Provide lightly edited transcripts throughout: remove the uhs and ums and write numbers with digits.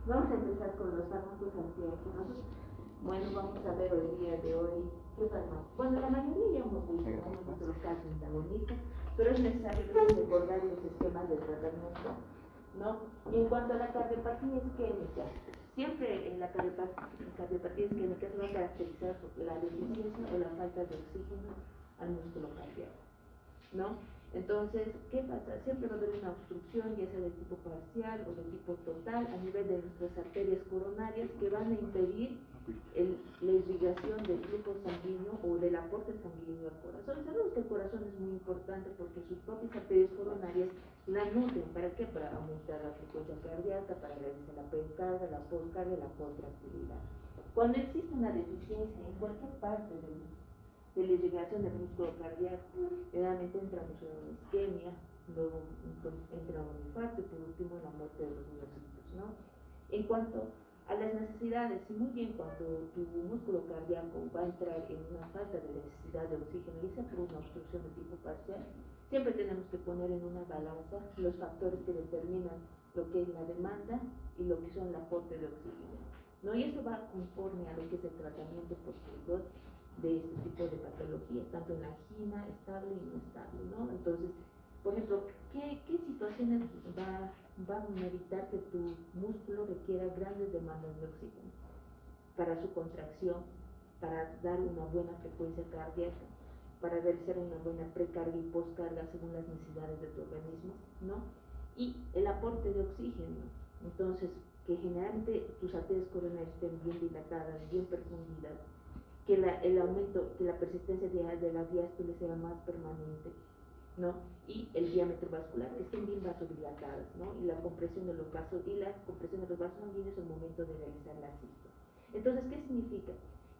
Vamos a empezar con los fármacos antiácidos. Bueno, vamos a ver hoy día de hoy qué fármacos. Bueno, la mayoría ya hemos visto los casos antagonistas, pero es necesario recordar los esquemas de tratamiento, ¿no? Y en cuanto a la cardiopatía isquémica, siempre en la cardiopatía isquémica se va a caracterizar por la deficiencia o la falta de oxígeno al músculo cardíaco, ¿no? Entonces, ¿qué pasa? Siempre va a haber una obstrucción, ya sea de tipo parcial o de tipo total, a nivel de nuestras arterias coronarias, que van a impedir la irrigación del flujo sanguíneo o del aporte sanguíneo al corazón. Sabemos que el corazón es muy importante porque sus propias arterias coronarias la nutren. ¿Para qué? Para aumentar la frecuencia cardíaca, para realizar la precarga, la poscarga y la contractilidad. Cuando existe una deficiencia en cualquier parte de la irrigación del músculo cardíaco, generalmente entramos en una isquemia, luego entra un infarto y por último la muerte de los miocitos, ¿no? En cuanto a las necesidades, y muy bien, cuando tu músculo cardíaco va a entrar en una falta de necesidad de oxígeno, y sea por una obstrucción de tipo parcial, siempre tenemos que poner en una balanza los factores que determinan lo que es la demanda y lo que son el aporte de oxígeno, ¿no? Y eso va conforme a lo que es el tratamiento posterior de este tipo de patologías, tanto en angina estable y no estable, ¿no? Entonces, por ejemplo, ¿qué situaciones va a meritar que tu músculo requiera grandes demandas de oxígeno para su contracción, para dar una buena frecuencia cardíaca, para realizar una buena precarga y poscarga según las necesidades de tu organismo, ¿no? Y el aporte de oxígeno, entonces, que generalmente tus arterias coronarias estén bien dilatadas, bien perfundidas, que el aumento, que la persistencia de la diástole sea más permanente, ¿no? Y el diámetro vascular, que estén bien vasodilatadas, ¿no? Y la compresión de los vasos sanguíneos al momento de realizar la sístole. Entonces, ¿qué significa?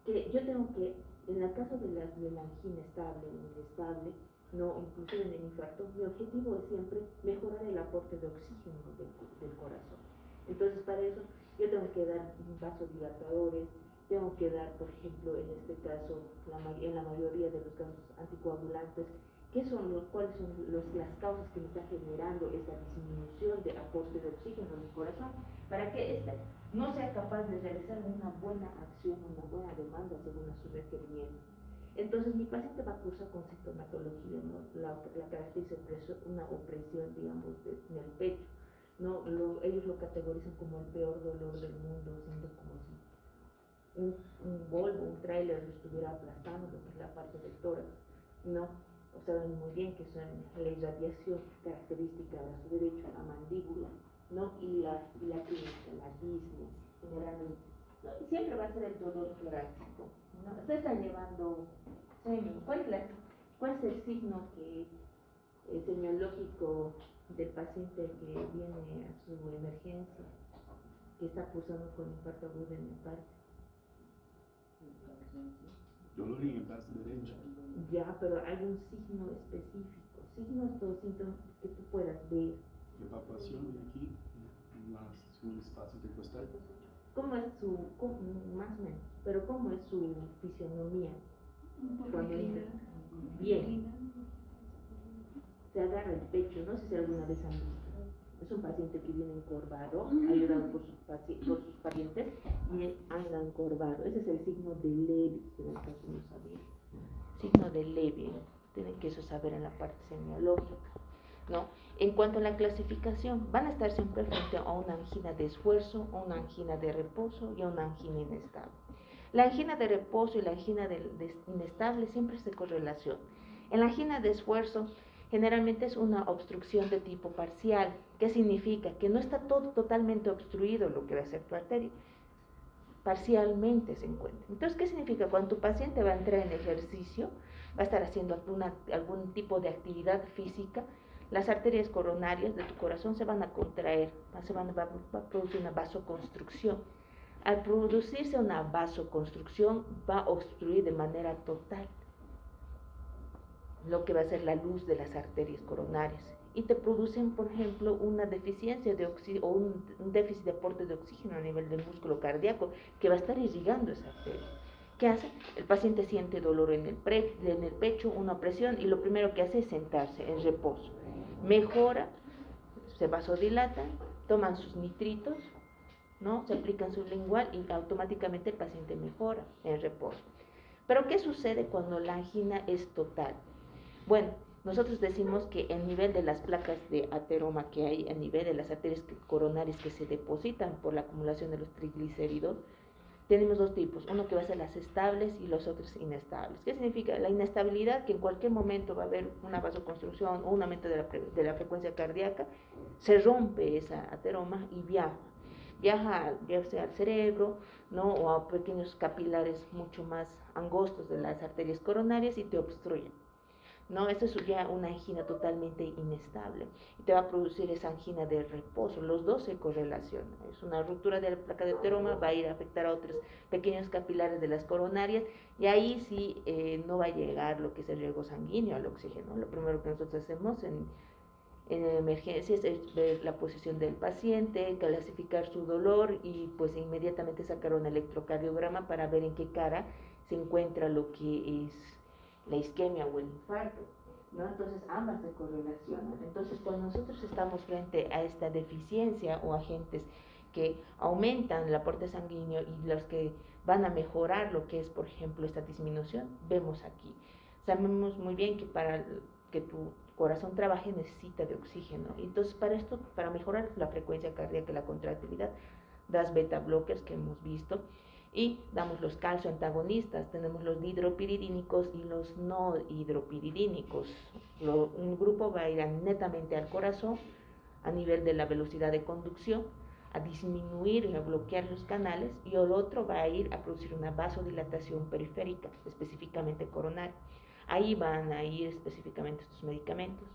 Que yo tengo que, en el caso de la angina estable o inestable, no, inclusive en el infarto, mi objetivo es siempre mejorar el aporte de oxígeno del corazón. Entonces, para eso, yo tengo que dar vasodilatadores, tengo que dar, por ejemplo, en este caso, en la mayoría de los casos, anticoagulantes. ¿Cuáles son las causas que me están generando esta disminución de aporte de oxígeno en el corazón? Para que éste no sea capaz de realizar una buena acción, una buena demanda según a su requerimiento. Entonces, mi paciente va a cursar con sintomatología, ¿no? La caracteriza una opresión, digamos, en el pecho, ¿no? Ellos lo categorizan como el peor dolor del mundo, siendo como si un Volvo, un tráiler lo estuviera aplastando, lo que es la parte del tórax, ¿no? O saben muy bien que son la irradiación característica de su derecho, la mandíbula, ¿no? Y la clínica, la disney, generalmente. ¿No? Y siempre va a ser el dolor torácico, ¿no? Usted está llevando sueño. ¿Cuál es el signo semiológico del paciente que viene a su emergencia, que está cursando con infarto agudo en el parque? Dolor en el brazo derecho. Ya, pero hay un signo específico, signos o síntomas que tú puedas ver. Evacuación de aquí, en un espacio intercostal. ¿Cómo es más o menos, pero cómo es su fisionomía? Cuando entra, bien, se agarra el pecho, no sé si alguna vez han visto. Es un paciente que viene encorvado, ayudado por sus parientes, y anda encorvado. Ese es el signo de Levy, que en el caso no sabía. Signo de Levy, tienen que eso saber en la parte semiológica, ¿no? En cuanto a la clasificación, van a estar siempre frente a una angina de esfuerzo, a una angina de reposo y a una angina inestable. La angina de reposo y la angina de inestable siempre se correlacionan. En la angina de esfuerzo, generalmente es una obstrucción de tipo parcial. ¿Qué significa? Que no está todo totalmente obstruido lo que va a ser tu arteria. Parcialmente se encuentra. Entonces, ¿qué significa? Cuando tu paciente va a entrar en ejercicio, va a estar haciendo algún tipo de actividad física, las arterias coronarias de tu corazón se van a contraer, va a producir una vasoconstricción. Al producirse una vasoconstricción, va a obstruir de manera total lo que va a ser la luz de las arterias coronarias y te producen, por ejemplo, una deficiencia de oxígeno o un déficit de aporte de oxígeno a nivel del músculo cardíaco que va a estar irrigando esa arteria. ¿Qué hace? El paciente siente dolor en el pecho, una presión, y lo primero que hace es sentarse en reposo. Mejora, se vasodilatan, toman sus nitritos, ¿no? Se aplican sublingual y automáticamente el paciente mejora en reposo. Pero ¿qué sucede cuando la angina es total? Bueno, nosotros decimos que el nivel de las placas de ateroma que hay a nivel de las arterias coronarias que se depositan por la acumulación de los triglicéridos, tenemos dos tipos, uno que va a ser las estables y los otros inestables. ¿Qué significa? La inestabilidad, que en cualquier momento va a haber una vasoconstricción o un aumento de la frecuencia cardíaca, se rompe esa ateroma y viaja ya sea al cerebro, ¿no? O a pequeños capilares mucho más angostos de las arterias coronarias y te obstruyen. No, esto es ya una angina totalmente inestable y te va a producir esa angina de reposo. Los dos se correlacionan. Es una ruptura de la placa de ateroma, va a ir a afectar a otros pequeños capilares de las coronarias y ahí sí no va a llegar lo que es el riego sanguíneo al oxígeno. Lo primero que nosotros hacemos en emergencias es ver la posición del paciente, clasificar su dolor y pues inmediatamente sacar un electrocardiograma para ver en qué cara se encuentra lo que es la isquemia o el infarto, ¿no? Entonces ambas se correlacionan. Entonces cuando nosotros estamos frente a esta deficiencia o agentes que aumentan el aporte sanguíneo y los que van a mejorar lo que es, por ejemplo, esta disminución, vemos aquí. Sabemos muy bien que para que tu corazón trabaje necesita de oxígeno. Entonces para esto, para mejorar la frecuencia cardíaca y la contractilidad, das beta blockers que hemos visto, y damos los calcio antagonistas, tenemos los dihidropiridínicos y los no hidropiridínicos. Un grupo va a ir netamente al corazón a nivel de la velocidad de conducción, a disminuir y a bloquear los canales, y el otro va a ir a producir una vasodilatación periférica, específicamente coronaria. Ahí van a ir específicamente estos medicamentos,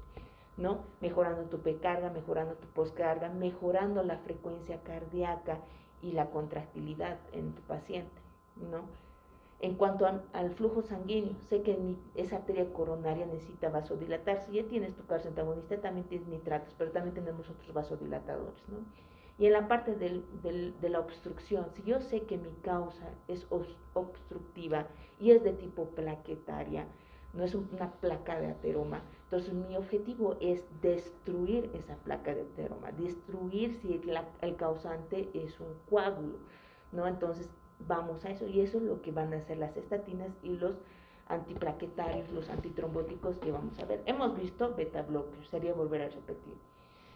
¿no? Mejorando tu precarga, mejorando tu poscarga, mejorando la frecuencia cardíaca y la contractilidad en tu paciente, ¿no? En cuanto al flujo sanguíneo, sé que esa arteria coronaria necesita vasodilatarse. Ya tienes tu calcio antagonista, también tienes nitratos, pero también tenemos otros vasodilatadores, ¿no? Y en la parte de la obstrucción, si yo sé que mi causa es obstructiva y es de tipo plaquetaria, no es una placa de ateroma, entonces mi objetivo es destruir esa placa de ateroma, destruir si el causante es un coágulo, ¿no? Entonces vamos a eso, y eso es lo que van a hacer las estatinas y los antiplaquetarios, los antitrombóticos que vamos a ver. Hemos visto beta blockers, sería volver a repetir.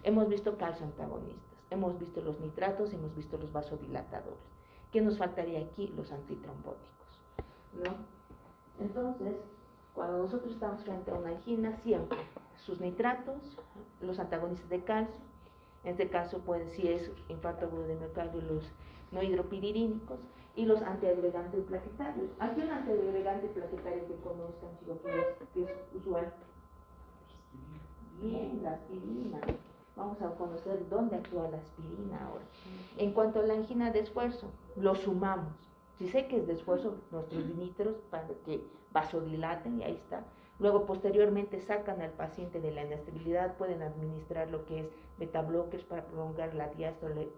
Hemos visto calcio antagonistas, hemos visto los nitratos, hemos visto los vasodilatadores. ¿Qué nos faltaría aquí? Los antitrombóticos, ¿no? Entonces, cuando nosotros estamos frente a una angina, siempre sus nitratos, los antagonistas de calcio, en este caso, pues si es infarto agudo de miocardio, los no hidropiridínicos, y los antiagregantes plaquetarios. Aquí un antiagregante plaquetario que conozcan, chicos, que es usual. Bien, la aspirina. Vamos a conocer dónde actúa la aspirina ahora. En cuanto a la angina de esfuerzo, lo sumamos. Si sé que es de esfuerzo, nuestros dinitros para que vasodilaten, y ahí está. Luego, posteriormente, sacan al paciente de la inestabilidad, pueden administrar lo que es beta blockers para prolongar la diástole.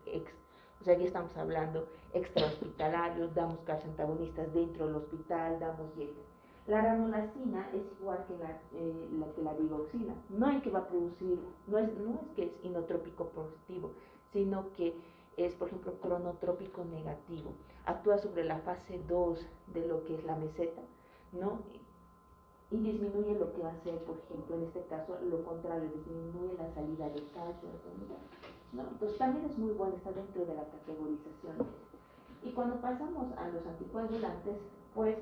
O sea, ya estamos hablando extrahospitalarios, damos calcio antagonistas dentro del hospital, damos dieta. La ranolacina es igual que la digoxina. No es que va a producir, no es que es inotrópico positivo, sino que es, por ejemplo, cronotrópico negativo. Actúa sobre la fase 2 de lo que es la meseta, ¿no? Y disminuye lo que va a ser, por ejemplo, en este caso, lo contrario, disminuye la salida del calcio, ¿no? Entonces también es muy bueno, está dentro de la categorización. Y cuando pasamos a los anticoagulantes, pues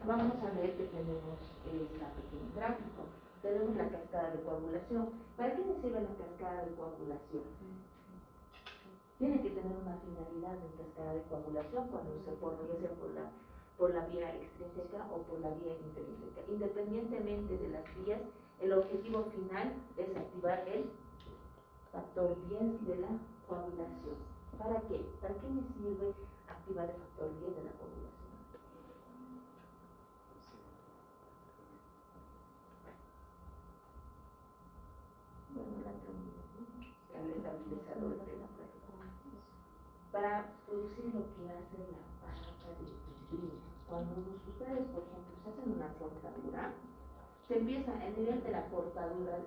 vamos a ver que tenemos este pequeño gráfico. Tenemos la cascada de coagulación. ¿Para qué nos sirve la cascada de coagulación? Tiene que tener una finalidad de cascada de coagulación cuando se forma, ya sea por la vía extrínseca o por la vía intrínseca. Independientemente de las vías, el objetivo final es activar el factor 10 de la coagulación. ¿Para qué? ¿Para qué me sirve activar el factor 10 de la coagulación? Bueno, el estabilizador de la placa. Para producir lo que hace la placa de fibrina. Cuando ustedes, por ejemplo, se hacen una cortadura, se empieza el nivel de la cortadura,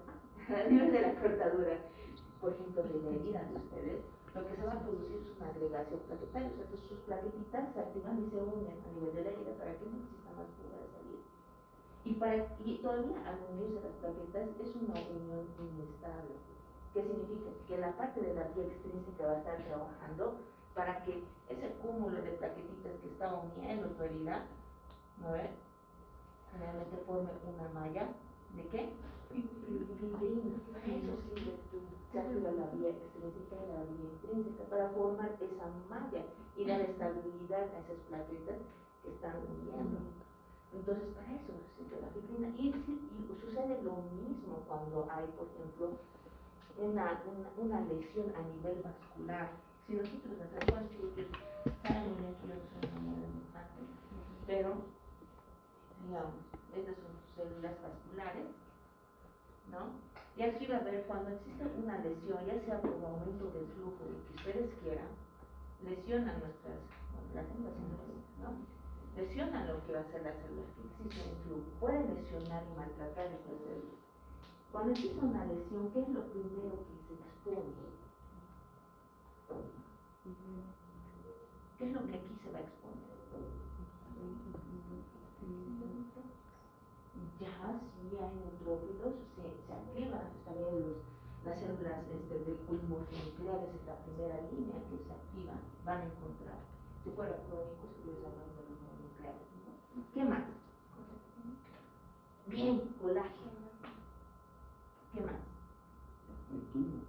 por ejemplo, de la herida de ustedes, lo que se va a producir es una agregación plaquetaria, o sea, que sus plaquetitas se activan y se unen a nivel de la herida para que no exista más fuga de salida. Y todavía al unirse las plaquetas es una unión inestable. ¿Qué significa? Que la parte de la vía extrínseca va a estar trabajando para que ese cúmulo de plaquetitas que está uniendo tu herida, ¿no ves? Realmente forme una malla ¿de qué? Fibrina. Eso sirve se activa la vía extrínseca y la vía intrínseca para formar esa malla y dar estabilidad a esas plaquetas que están uniendo. Entonces, para eso sirve la fibrina. Y sucede lo mismo cuando hay, por ejemplo, una lesión a nivel vascular. Si nosotros hacemos estudios, saben muy bien que yo no soy una modelo antes, pero, digamos, estas son células vasculares, ¿no? Y aquí va a ver cuando existe una lesión, ya sea por aumento del flujo, lo que ustedes quieran, lesionan nuestras, bueno, las células ¿no? Lesionan lo que va a ser la célula que existe en flujo, pueden lesionar y maltratar estas células. Cuando existe una lesión, ¿qué es lo primero que se expone? ¿Qué es lo que aquí se va a exponer? Ya, sí, hay neutrófilos, se activan también las células del pulmón nuclear, es la primera línea que se activa, van a encontrar. Si fuera crónico, se les llama de los nucleares. ¿Qué más? Bien, colágeno. ¿Qué más? Neptuno.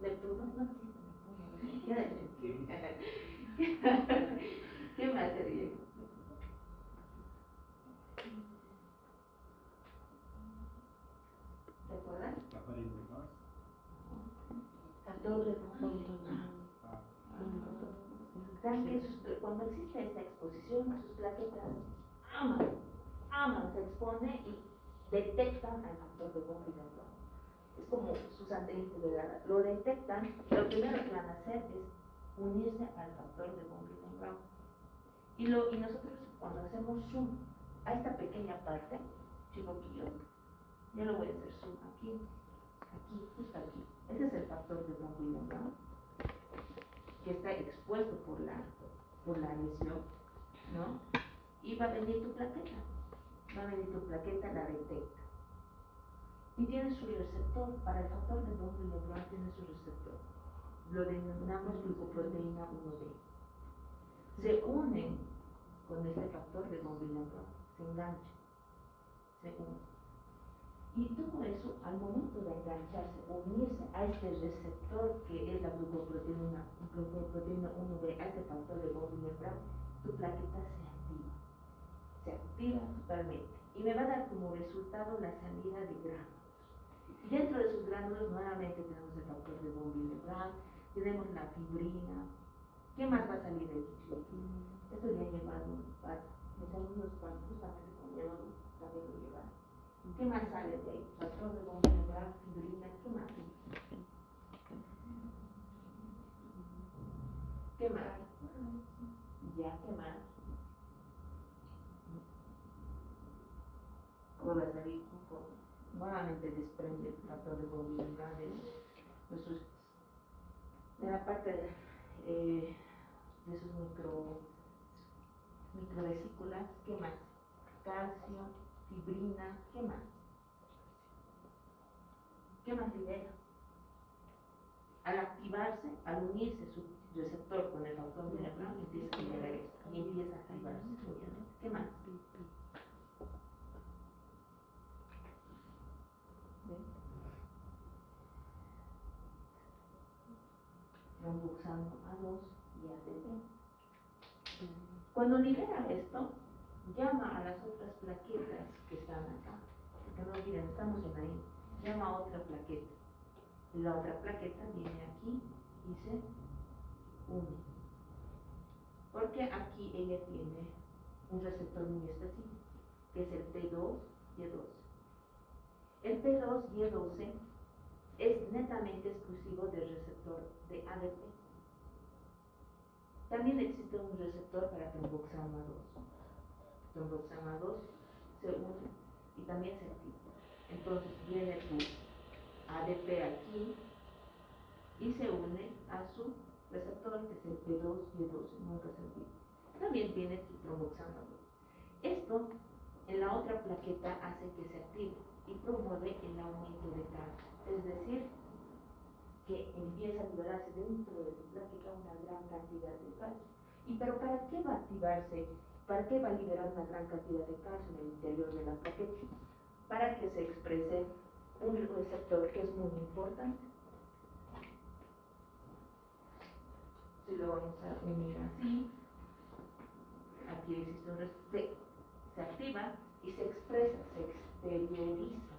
Neptuno no existe. ¿Qué más sería? ¿Te acuerdas? La pared de paz. Factor de conjunto. ¿Saben que cuando existe esta exposición, sus plaquetas aman, se expone y detectan al factor de Von Es como sus antenitas de radar. Lo detectan, lo primero que van a hacer es unirse al factor de Von Willebrand. Y nosotros cuando hacemos zoom a esta pequeña parte, chicoquillo, yo lo voy a hacer zoom aquí, justo aquí. Ese es el factor de Von Willebrand, que está expuesto por la lesión, ¿no? Y va a venir tu plaqueta, la detecta. Y tiene su receptor, para el factor de Von Willebrand tiene su receptor. Lo denominamos glucoproteína 1B. Se unen con este factor de Von Willebrand, se engancha, se une. Y todo eso, al momento de engancharse, unirse a este receptor que es la glucoproteína 1B, a este factor de Von Willebrand, tu plaqueta se activa totalmente. Y me va a dar como resultado la salida de gránulos. Y dentro de sus gránulos nuevamente tenemos el factor de Von Willebrand, tenemos la fibrina. ¿Qué más va a salir de aquí? Esto ya he llevado mis alumnos justamente con llevamos también lo llevaron. ¿Qué más sale de ahí? Factor de Von Willebrand, fibrina, ¿qué más? ¿Qué más? Ya, ¿qué más? Vuelve a salir un poco. Nuevamente desprende el factor de Von Willebrand de la parte de sus microvesículas. ¿Qué más? Calcio, fibrina, ¿qué más? ¿Qué más libera? Al activarse, al unirse su receptor con el factor de Willebrand, empieza a liberar esto y empieza a activarse, obviamente. ¿Qué más? Tromboxano A2 y ATP. Cuando libera esto, llama a las otras plaquetas que están acá. Porque no olviden, estamos en ahí. Llama a otra plaqueta. Y la otra plaqueta viene aquí y se une. Porque aquí ella tiene un receptor muy específico, que es el P2Y12. El P2Y12 es netamente exclusivo del receptor de ADP. También existe un receptor para tromboxano A2. Tromboxano A2 se une y también se activa. Entonces viene tu ADP aquí y se une a su receptor, que es el P2 y E2, nunca se olvide. También tiene tromboxano 2. Esto en la otra plaqueta hace que se active y promueve el aumento de calcio, es decir, que empieza a liberarse dentro de tu plaqueta una gran cantidad de calcio. Pero ¿para qué va a activarse? ¿Para qué va a liberar una gran cantidad de calcio en el interior de la plaqueta? Para que se exprese un receptor que es muy importante. Si lo vamos a unir así, aquí existe un receptor, se activa y se expresa, se exterioriza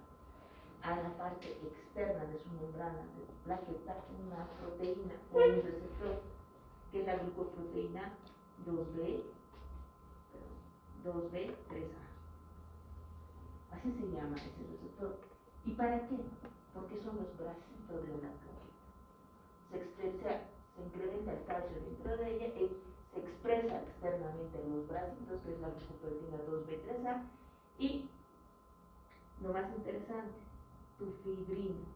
a la parte externa de su membrana de plaqueta una proteína o un receptor, que es la glucoproteína 2B3A. Así se llama ese receptor. ¿Y para qué? Porque son los bracitos de la plaqueta. Se incrementa el calcio dentro de ella y se expresa externamente en los bracitos, que es la glucoproteína 2B3A, y lo más interesante, tu fibrina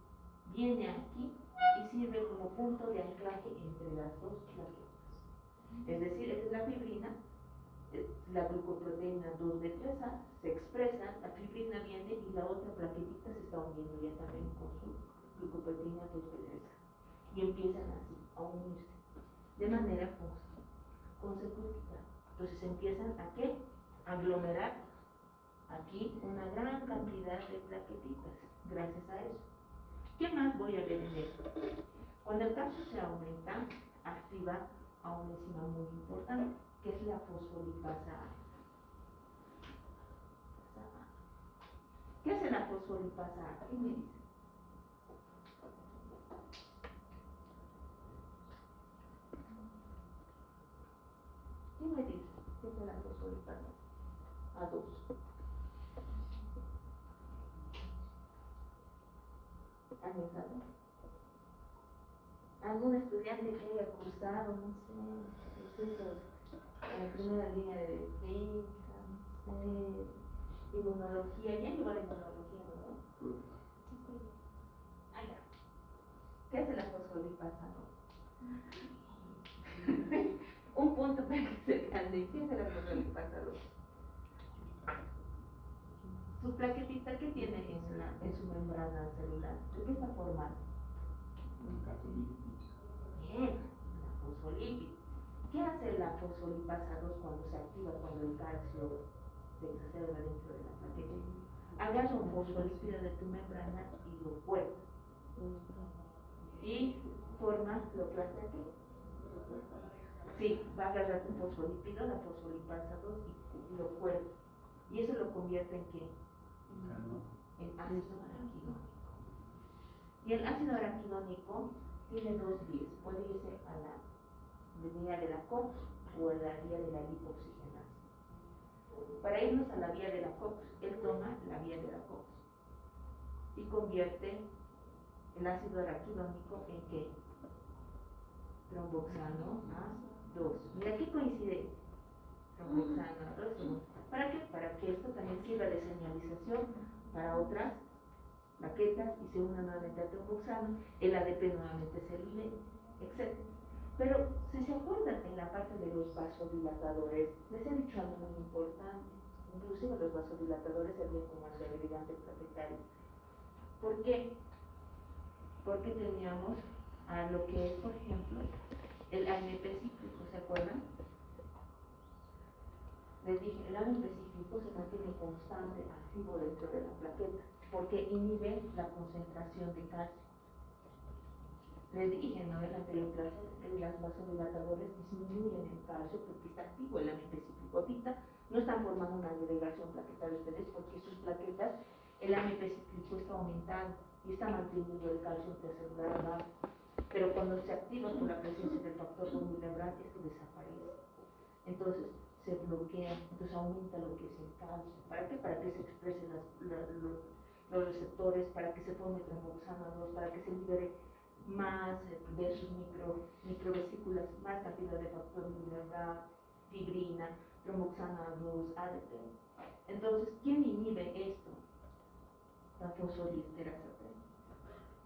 viene aquí y sirve como punto de anclaje entre las dos plaquetas. Es decir, esta es la fibrina, la glucoproteína 2B3A se expresa, la fibrina viene y la otra plaquetita se está uniendo ya también con su glucoproteína 2B3A. Y empiezan así a unirse de manera consecutiva. Entonces empiezan a ¿qué? A aglomerar aquí una gran cantidad de plaquetitas gracias a eso. ¿Qué más voy a ver en esto? Cuando el calcio se aumenta, activa a una enzima muy importante, que es la fosfolipasa A. ¿Qué hace la fosfolipasa A? ¿Qué me dice? ¿Qué me dice? ¿Qué hace la fosfolipasa A2? ¿Alguien sabe? ¿Algún estudiante que haya cursado, no sé, procesos en la primera línea de defensa, no sé, inmunología? Ya llegó la inmunología, ¿no? Ah, ya. ¿Qué hace la fosfolipasa A2? Un punto para que se cande. ¿Qué hace la fosfolipasa A2? Su plaquetita, ¿qué tiene en su membrana celular? ¿De qué está formada? Bien, la fosfolípido. ¿Qué hace la fosfolipasa 2 cuando se activa, cuando el calcio se exacerba dentro de la plaqueta? Agarra un fosfolípido de tu membrana y lo cuelga. Y forma lo que hace aquí. Sí, va a agarrar un fosfolípido, la fosfolipasa 2, y lo cuelga. Y eso lo convierte en ¿qué? En ácido araquidónico. Y el ácido araquidónico tiene dos vías. Puede irse a la vía de la COX o a la vía de la lipoxigenasa. Para irnos a la vía de la COX, él toma la vía de la COX y convierte el ácido araquidónico en ¿qué? Tromboxano A2. Mira, aquí coincide tromboxano A2. ¿Para qué? Para que esto también sirva de señalización para otras plaquetas y se una nuevamente al tromboxano, el ADP nuevamente se libera, etc. Pero si se acuerdan en la parte de los vasodilatadores, les he dicho algo muy importante. Inclusive los vasodilatadores servían como antiagregante plaquetario. ¿Por qué? Porque teníamos a lo que es, por ejemplo, el AMP cíclico, ¿se acuerdan? Les dije, el AMP cíclico se mantiene constante, activo dentro de la plaqueta, porque inhibe la concentración de calcio. Les dije, ¿no? En la anterior clase, las vasodilatadores disminuyen el calcio porque está activo el AMP cíclico. Ahorita no están formando una agregación plaquetaria ustedes porque sus plaquetas, el AMP cíclico está aumentando y está manteniendo el calcio intracelular bajo. Pero cuando se activa por la presencia del factor Von-Willebrand, esto desaparece. Entonces se bloquea, entonces aumenta lo que es el calcio. ¿Para qué? Para que se expresen los receptores, para que se forme tromboxano 2, para que se libere más de sus microvesículas, más cantidad de factor Willebrand, fibrina, tromboxano 2, ADP. Entonces, ¿quién inhibe esto? La fosfoliesterasa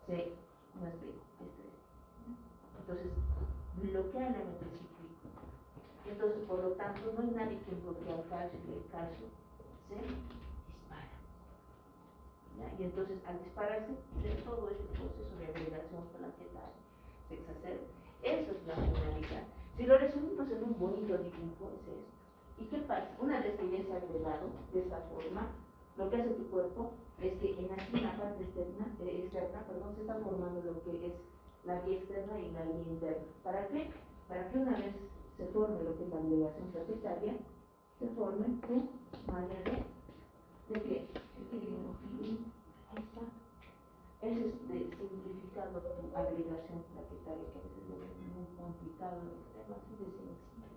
3. C, no es B, es 3. Entonces, bloquea el elemento cíclico. Entonces, por lo tanto, no hay nadie que bloquee el calcio y el calcio se dispara. ¿Ya? Y entonces, al dispararse, todo este proceso de agregación plaquetaria se exacerba. Eso es la finalidad. Si lo resumimos en un bonito dibujo, es esto. ¿Y qué pasa? Una vez que ya se ha agregado de esta forma, lo que hace tu cuerpo es que en aquí la parte externa, se está formando lo que es la vía externa y la vía interna. ¿Para qué? Para que una vez se forme lo que es la agregación plaquetaria, se forme de manera de que ahí está. Ese es de simplificado tu agregación plaquetaria, que a veces lo ven muy complicado, así de sencillo.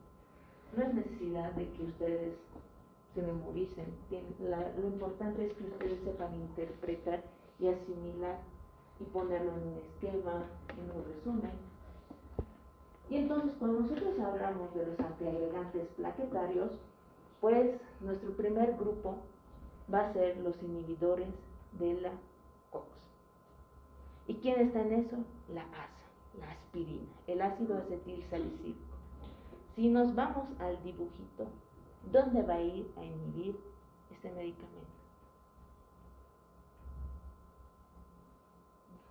No es necesidad de que ustedes se memoricen, lo importante es que ustedes sepan interpretar y asimilar y ponerlo en un esquema, en un resumen. Y entonces, cuando nosotros hablamos de los antiagregantes plaquetarios, pues nuestro primer grupo va a ser los inhibidores de la COX. ¿Y quién está en eso? La ASA, la aspirina, el ácido acetil salicílico. Si nos vamos al dibujito, ¿dónde va a ir a inhibir este medicamento?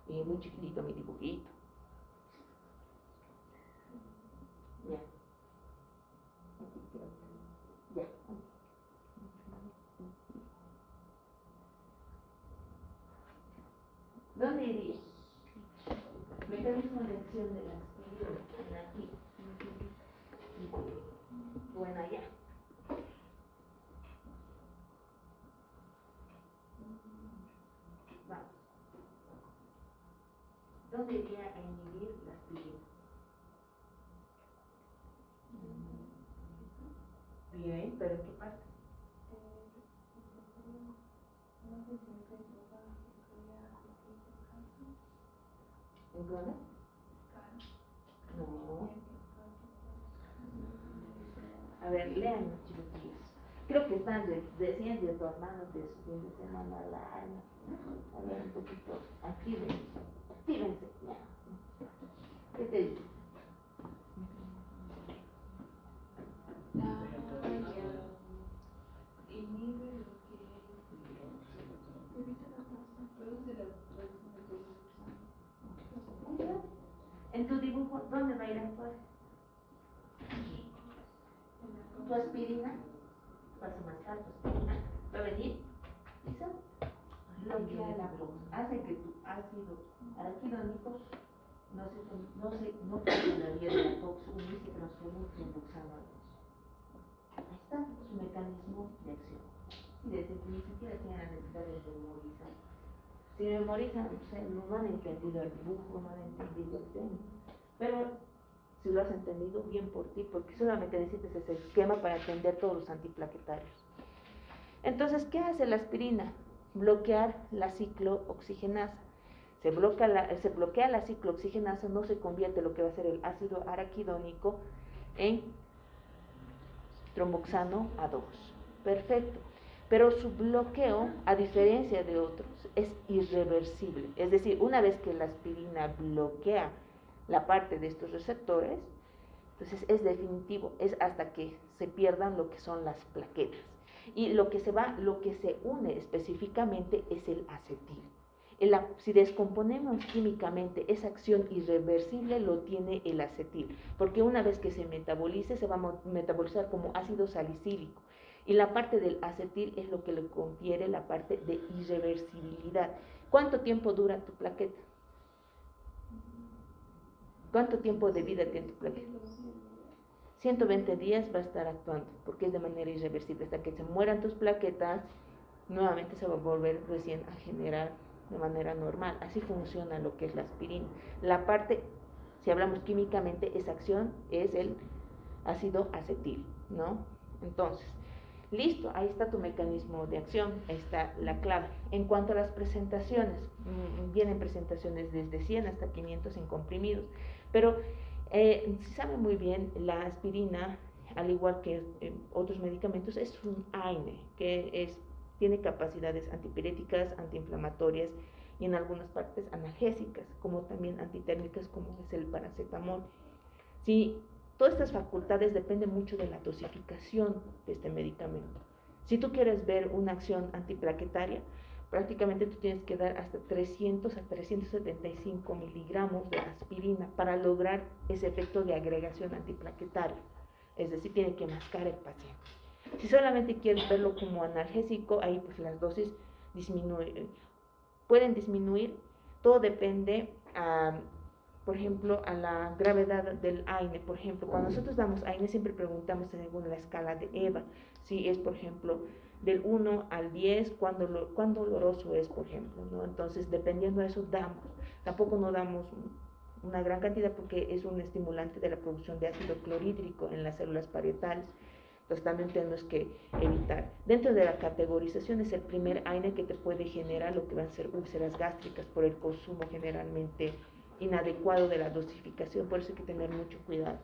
Muy chiquitito mi dibujito. Ya. Aquí creo que. Ya. ¿Dónde iría? Mecanismo de acción de la aspirina. Aquí. Bueno, allá. Vamos. ¿Dónde iría a inhibir la aspirina? Bien, pero ¿en qué parte? ¿En dónde? No. A ver, lean, chiquitillos. Creo que están decían de tu hermano de su fin de semana largo. A ver, un poquito. Actívense, ya. ¿Qué te dice? Inhibe lo que en tu dibujo, ¿dónde va a ir a actuar? Tu aspirina, vas a mascar tu aspirina, va a venir, ¿listo? Bloquea la COX, hace que tu ácido araquidónico no pase la vía de la COX-1 y se transforme en tromboxano 2. Ahí está su mecanismo de acción. Y desde que ni siquiera tienen la necesidad de memorizar. Si memorizan, no han entendido el dibujo, no han entendido el tema. Pero si lo has entendido, bien por ti, porque solamente necesitas ese esquema para atender todos los antiplaquetarios. Entonces, ¿qué hace la aspirina? Bloquear la ciclooxigenasa. Se bloquea la ciclooxigenasa, no se convierte lo que va a ser el ácido araquidónico en tromboxano A2. Perfecto. Pero su bloqueo, a diferencia de otros, es irreversible. Es decir, una vez que la aspirina bloquea la parte de estos receptores, entonces es definitivo, es hasta que se pierdan lo que son las plaquetas. Y lo que se une específicamente es el acetil. Si descomponemos químicamente esa acción irreversible, lo tiene el acetil, porque una vez que se metabolice, se va a metabolizar como ácido salicílico. Y la parte del acetil es lo que le confiere la parte de irreversibilidad. ¿Cuánto tiempo dura tu plaqueta? ¿Cuánto tiempo de vida tiene tu plaqueta? 120 días va a estar actuando, porque es de manera irreversible. Hasta que se mueran tus plaquetas, nuevamente se va a volver recién a generar de manera normal. Así funciona lo que es la aspirina. La parte, si hablamos químicamente, esa acción es el ácido acetil, ¿no? Entonces, listo, ahí está tu mecanismo de acción, ahí está la clave. En cuanto a las presentaciones, vienen presentaciones desde 100 hasta 500 en comprimidos, pero se sabe muy bien, la aspirina, al igual que otros medicamentos, es un AINE, que tiene capacidades antipiréticas, antiinflamatorias y en algunas partes analgésicas, como también antitérmicas, como es el paracetamol. Si todas estas facultades dependen mucho de la dosificación de este medicamento. Si tú quieres ver una acción antiplaquetaria, prácticamente tú tienes que dar hasta 300 a 375 miligramos de aspirina para lograr ese efecto de agregación antiplaquetaria. Es decir, tiene que mascar el paciente. Si solamente quieres verlo como analgésico, ahí pues las dosis pueden disminuir. Todo depende, por ejemplo, a la gravedad del AINE. Por ejemplo, cuando nosotros damos AINE siempre preguntamos según la escala de EVA, si es, por ejemplo, del 1 al 10, cuán doloroso es, por ejemplo, ¿no? Entonces, dependiendo de eso, damos. Tampoco no damos una gran cantidad porque es un estimulante de la producción de ácido clorhídrico en las células parietales. Entonces, también tenemos que evitar. Dentro de la categorización es el primer AINE que te puede generar lo que van a ser úlceras gástricas por el consumo generalmente inadecuado de la dosificación, por eso hay que tener mucho cuidado.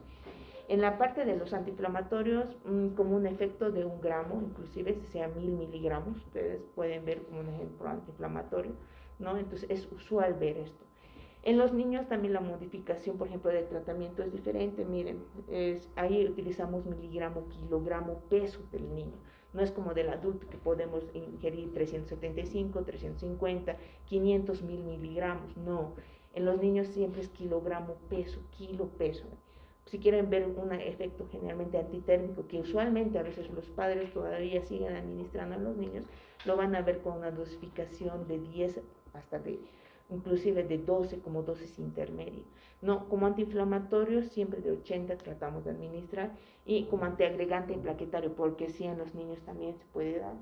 En la parte de los antiinflamatorios, como un efecto de 1 gramo, inclusive si sea 1000 miligramos, ustedes pueden ver como un ejemplo antiinflamatorio, ¿no? Entonces es usual ver esto. En los niños también la modificación, por ejemplo, de tratamiento es diferente. Miren, ahí utilizamos miligramo, kilogramo, peso del niño. No es como del adulto que podemos ingerir 375, 350, 500, 1000 miligramos. No, en los niños siempre es kilogramo, peso, kilo, peso. Si quieren ver un efecto generalmente antitérmico, que usualmente a veces los padres todavía siguen administrando a los niños, lo van a ver con una dosificación de 10 hasta inclusive de 12 como dosis intermedia. No, como antiinflamatorio siempre de 80 tratamos de administrar, y como antiagregante en plaquetario, porque sí en los niños también se puede dar,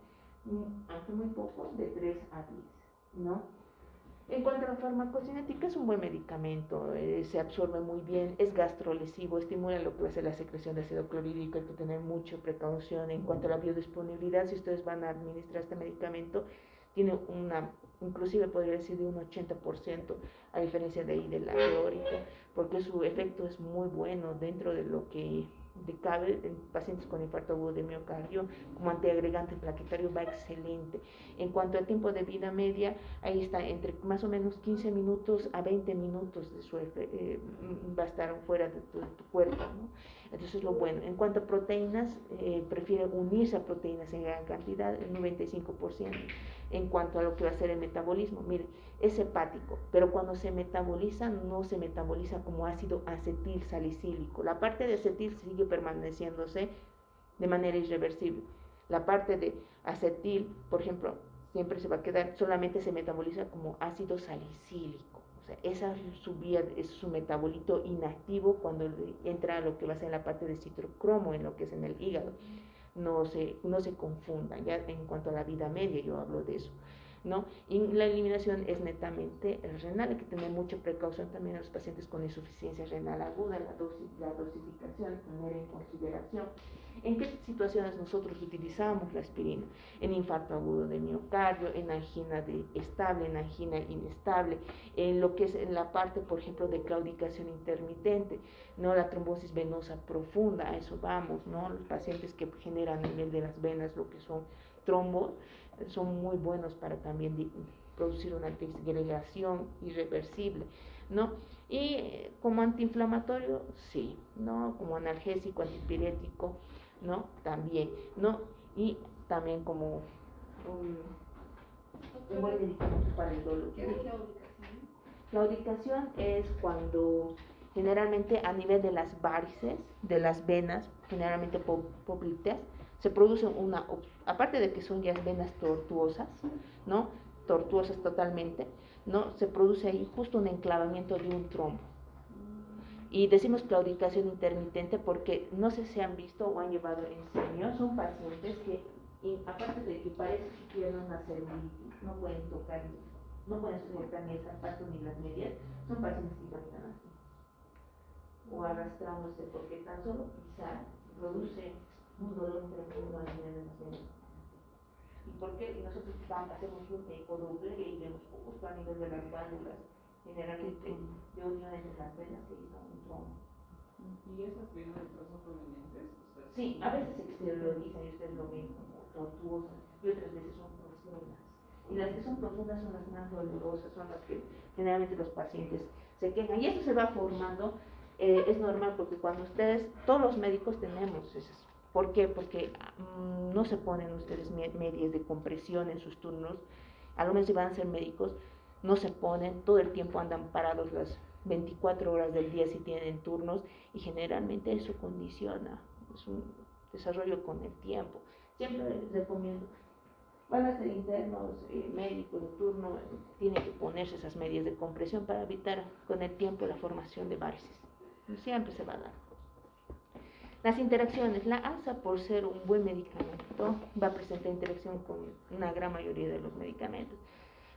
aunque muy poco, de 3 a 10, ¿no? En cuanto a la farmacocinética, es un buen medicamento, se absorbe muy bien, es gastrolesivo, estimula lo que va a ser la secreción de ácido clorhídrico. Hay que tener mucha precaución en cuanto a la biodisponibilidad. Si ustedes van a administrar este medicamento, tiene inclusive podría decir de un 80%, a diferencia de ahí de la teórica, porque su efecto es muy bueno dentro de lo que cabe en pacientes con infarto agudo de miocardio. Como antiagregante plaquetario va excelente. En cuanto al tiempo de vida media, ahí está entre más o menos 15 minutos a 20 minutos de va a estar fuera de tu cuerpo, ¿no? Entonces es lo bueno. En cuanto a proteínas, prefiere unirse a proteínas en gran cantidad, el 95%. En cuanto a lo que va a ser el metabolismo, mire, es hepático, pero cuando se metaboliza, no se metaboliza como ácido acetil salicílico. La parte de acetil sigue permaneciéndose de manera irreversible. La parte de acetil, por ejemplo, siempre se va a quedar, solamente se metaboliza como ácido salicílico. O sea, esa es su metabolito inactivo cuando entra a lo que va a ser la parte de citrocromo, en lo que es en el hígado. No se confundan, ya en cuanto a la vida media yo hablo de eso, ¿no? Y la eliminación es netamente renal. Hay que tener mucha precaución también a los pacientes con insuficiencia renal aguda, la dosificación, tener en consideración. ¿En qué situaciones nosotros utilizamos la aspirina? En infarto agudo de miocardio, en angina estable, en angina inestable, en lo que es en la parte, por ejemplo, de claudicación intermitente, ¿no? La trombosis venosa profunda, a eso vamos, ¿no? Los pacientes que generan a nivel de las venas lo que son trombos, son muy buenos para también producir una disgregación irreversible, ¿no? Y como antiinflamatorio, sí, ¿no? Como analgésico, antipirético, ¿no? También, ¿no? Y también como un buen medicamento para el dolor. ¿Qué es claudicación? Claudicación es cuando generalmente a nivel de las varices, de las venas, generalmente popliteas, se produce aparte de que son ya venas tortuosas, ¿no? Tortuosas totalmente, ¿no? Se produce ahí justo un enclavamiento de un trombo. Y decimos claudicación intermitente porque no sé si han visto o han llevado en serio, son pacientes que, aparte de que parece que tienen una celulitis, no pueden tocar, no pueden sujetar ni el zapato ni las medias, son pacientes que caminan así, o arrastrándose, porque tan solo pisar produce un dolor tremendo a nivel de las venas. ¿Y por qué? Y nosotros hacemos un ecodoble y vemos justo a nivel de las válvulas, generalmente de unión entre las venas, que hizo un trombo. ¿Y esas venas son prominentes? O sea, sí, a veces se exteriorizan y ustedes lo ven como tortuosas, y otras veces son profundas. Y las que son profundas son las más dolorosas, son las que generalmente los pacientes se quejan. Y eso se va formando, es normal porque cuando ustedes, todos los médicos tenemos esas. ¿Por qué? Porque no se ponen ustedes medias de compresión en sus turnos. A lo menos si van a ser médicos, no se ponen, todo el tiempo andan parados las 24 horas del día si tienen turnos, y generalmente eso condiciona, es un desarrollo con el tiempo. Siempre les recomiendo, van a ser internos, médicos de turno, tienen que ponerse esas medias de compresión para evitar con el tiempo la formación de varices. Siempre se va a dar. Las interacciones, la ASA, por ser un buen medicamento, va a presentar interacción con una gran mayoría de los medicamentos,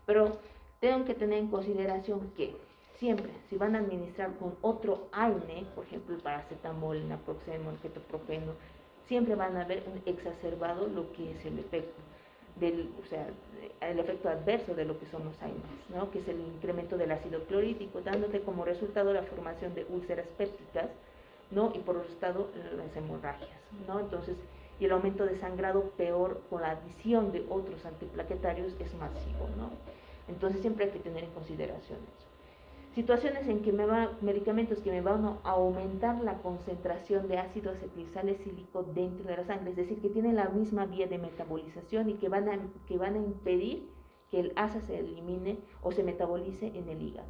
pero tengo que tener en consideración que siempre, si van a administrar con otro AINE, por ejemplo el paracetamol, el naproxeno, el ketoprofeno, siempre van a ver un exacerbado lo que es el efecto el efecto adverso de lo que son los AINES, ¿no? Que es el incremento del ácido clorhídrico, dándote como resultado la formación de úlceras pépticas, ¿no? Y por otro lado las hemorragias, ¿no? Entonces, y el aumento de sangrado peor con la adición de otros antiplaquetarios es masivo, ¿no? Entonces siempre hay que tener en consideración eso. Situaciones en que medicamentos que me van a aumentar la concentración de ácido acetilsalicílico dentro de la sangre, es decir, que tienen la misma vía de metabolización y que van a impedir que el ASA se elimine o se metabolice en el hígado.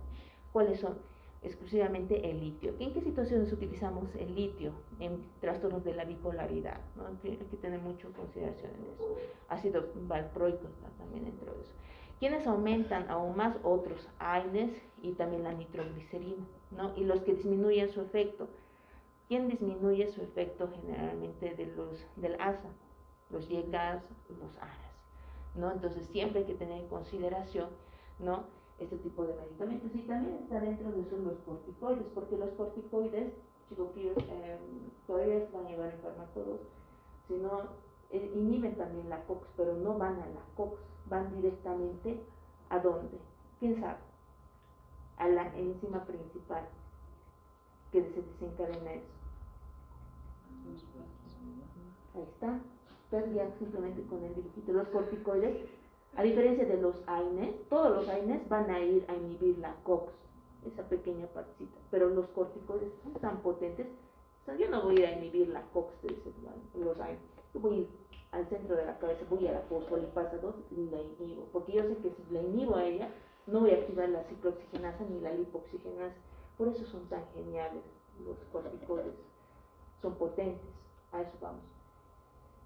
¿Cuáles son? Exclusivamente el litio. ¿En qué situaciones utilizamos el litio? En trastornos de la bipolaridad, ¿no? Hay que tener mucho consideración en eso. Ácido valproico está también dentro de eso. ¿Quiénes aumentan aún más? Otros AINES y también la nitroglicerina, ¿no? Y los que disminuyen su efecto. ¿Quién disminuye su efecto generalmente del ASA? Los YECAS, los ARAS, ¿no? Entonces siempre hay que tener en consideración, ¿no? Este tipo de medicamentos. Y también está dentro de eso los corticoides, porque los corticoides, chiquillos, todavía se van a llevar en fármacos, sino inhiben también la COX, pero no van a la COX, van directamente ¿a dónde? ¿Quién sabe? A la enzima principal que se desencadena eso. Ahí está, pérdida simplemente con el dibujito. Los corticoides, a diferencia de los AINES, todos los AINES van a ir a inhibir la COX, esa pequeña partecita, pero los corticoides son tan potentes, o sea, yo no voy a ir a inhibir la COX de los AINES, yo voy a ir al centro de la cabeza, voy a la fosfolipasa 2 y la inhibo, porque yo sé que si la inhibo a ella, no voy a activar la ciclooxigenasa ni la lipoxigenasa. Por eso son tan geniales los corticoides, son potentes, a eso vamos.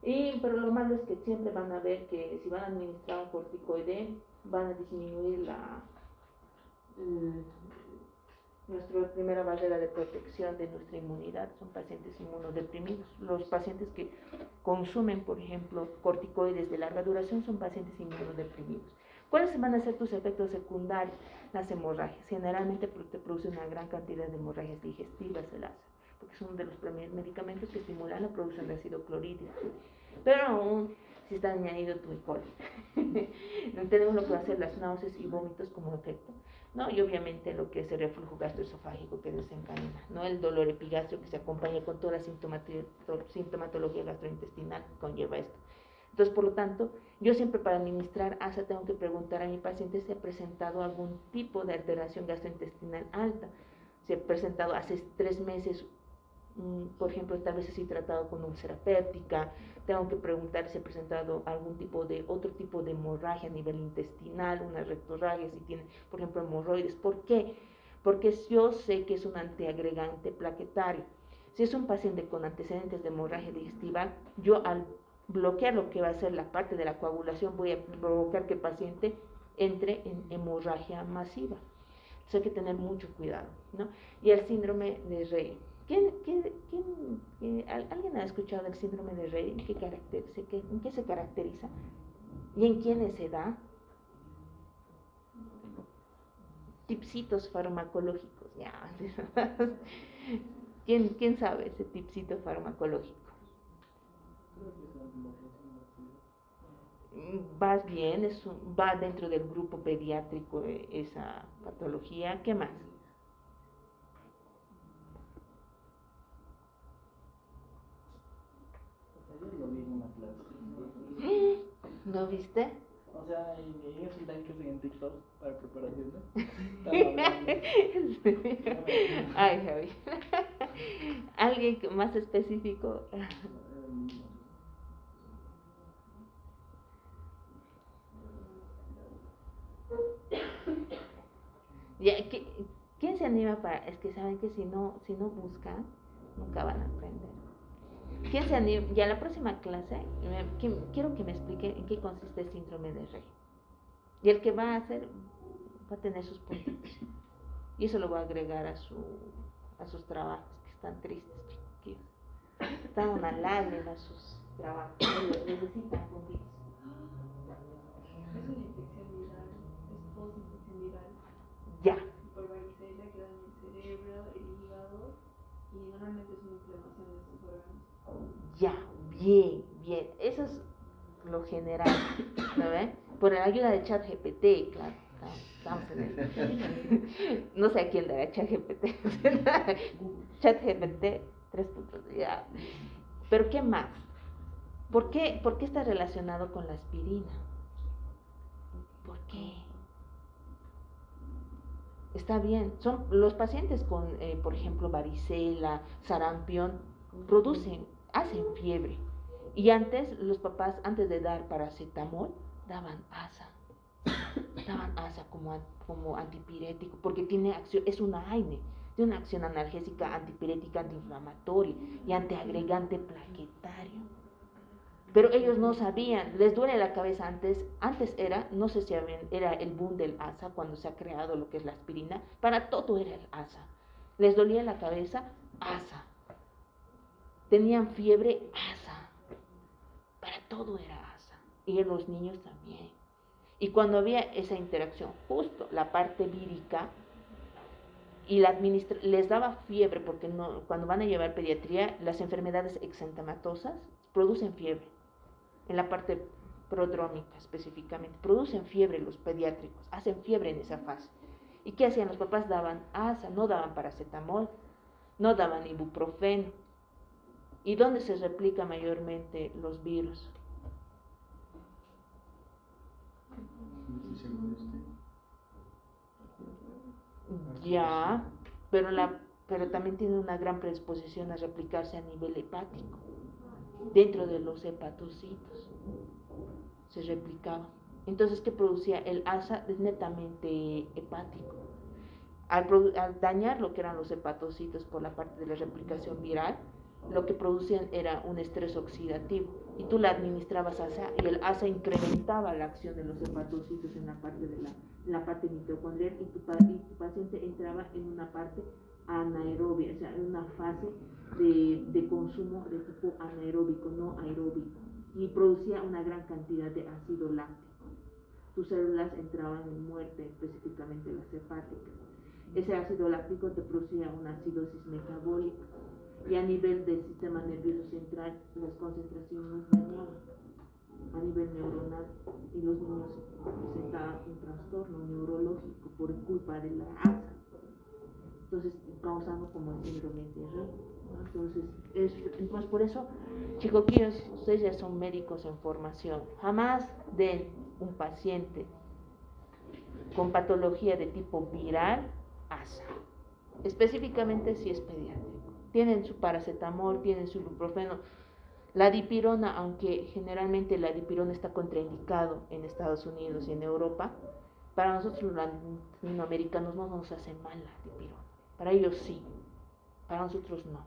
Pero lo malo es que siempre van a ver que si van a administrar un corticoide, van a disminuir nuestra primera barrera de protección de nuestra inmunidad. Son pacientes inmunodeprimidos. Los pacientes que consumen, por ejemplo, corticoides de larga duración son pacientes inmunodeprimidos. ¿Cuáles van a ser tus efectos secundarios? Las hemorragias. Generalmente te produce una gran cantidad de hemorragias digestivas el ASA, porque son de los primeros medicamentos que estimulan la producción de ácido clorhídrico. Pero aún si está añadido tu E. coli. No tenemos lo que va a ser las náuseas y vómitos como efecto, ¿no? Y obviamente lo que es el reflujo gastroesofágico que desencadena, ¿no? El dolor epigástrico que se acompaña con toda la sintomatología gastrointestinal que conlleva esto. Entonces, por lo tanto, yo siempre para administrar ASA tengo que preguntar a mi paciente si ha presentado algún tipo de alteración gastrointestinal alta. Si ha presentado hace 3 meses, por ejemplo, tal vez así tratado con úlcera péptica, tengo que preguntar si ha presentado otro tipo de hemorragia a nivel intestinal, una rectorragia, si tiene, por ejemplo, hemorroides. ¿Por qué? Porque yo sé que es un antiagregante plaquetario. Si es un paciente con antecedentes de hemorragia digestiva, yo al bloquear lo que va a ser la parte de la coagulación, voy a provocar que el paciente entre en hemorragia masiva. Entonces hay que tener mucho cuidado, ¿no? Y el síndrome de Rey. ¿Alguien ha escuchado del síndrome de Rey? ¿En qué se caracteriza? ¿Y en quiénes se da? Tipsitos farmacológicos, ya. ¿Quién sabe ese tipsito farmacológico? Vas bien, va dentro del grupo pediátrico esa patología. ¿Qué más? ¿No viste? O sea, en esos live que hacen en TikTok para preparación, ¿no? Estaba hablando. Ay, Javi. ¿Alguien más específico? Ya, ¿quién se anima para...? Es que saben que si no buscan, nunca van a aprender. ¿Quién se anima? Ya la próxima clase, quiero que me explique en qué consiste el síndrome de Rey. Y el que va a hacer, va a tener sus puntitos. Y eso lo va a agregar a sus trabajos, que están tristes, chiquillos. Están una lágrima sus trabajos. Necesitan puntitos. Es una infección viral, es post-infección viral. Ya. Por varicela que daña el cerebro, el hígado y normalmente es una inflamación de estos órganos. Ya, bien. Eso es lo general, ¿no ven? Por la ayuda de ChatGPT, claro. Estamos en el... No sé a quién dará ChatGPT. ChatGPT 3.0, ya. Pero ¿qué más? ¿Por qué está relacionado con la aspirina? ¿Por qué? Está bien. Son los pacientes con, por ejemplo, varicela, sarampión, hacen fiebre. Y antes, los papás, antes de dar paracetamol, daban asa como antipirético, porque tiene acción, es una AINE, tiene una acción analgésica, antipirética, antiinflamatoria y antiagregante plaquetario. Pero ellos no sabían, les duele la cabeza antes era, no sé si era el boom del ASA, cuando se ha creado lo que es la aspirina, para todo era el ASA. Les dolía la cabeza, ASA. Tenían fiebre, ASA. Para todo era ASA. Y en los niños también. Y cuando había esa interacción, justo la parte vírica, y les daba fiebre, porque cuando van a llevar pediatría, las enfermedades exantematosas producen fiebre. En la parte prodrómica específicamente, producen fiebre los pediátricos, hacen fiebre en esa fase. ¿Y qué hacían? Los papás daban asa, no daban paracetamol, no daban ibuprofeno. ¿Y dónde se replica mayormente los virus? Ya, pero también tiene una gran predisposición a replicarse a nivel hepático. Dentro de los hepatocitos se replicaba. Entonces, ¿qué producía? El ASA es netamente hepático. Al dañar lo que eran los hepatocitos por la parte de la replicación viral, lo que producían era un estrés oxidativo. Y tú le administrabas ASA y el ASA incrementaba la acción de los hepatocitos en la parte de la parte mitocondrial y tu paciente entraba en una parte anaerobia, o sea, en una fase de consumo de tipo anaeróbico, no aeróbico, y producía una gran cantidad de ácido láctico. Tus células entraban en muerte, específicamente las hepáticas. Ese ácido láctico te producía una acidosis metabólica y a nivel del sistema nervioso central las concentraciones dañaban a nivel neuronal y los niños presentaban un trastorno neurológico por culpa de la ASA. Entonces, causando como el síndrome de Rey. Entonces, por eso, chicoquillos, ustedes ya son médicos en formación. Jamás den un paciente con patología de tipo viral ASA. Específicamente si es pediátrico. Tienen su paracetamol, tienen su ibuprofeno. La dipirona, aunque generalmente la dipirona está contraindicado en Estados Unidos y en Europa, para nosotros los latinoamericanos no nos hace mal la dipirona. Para ellos sí, para nosotros no.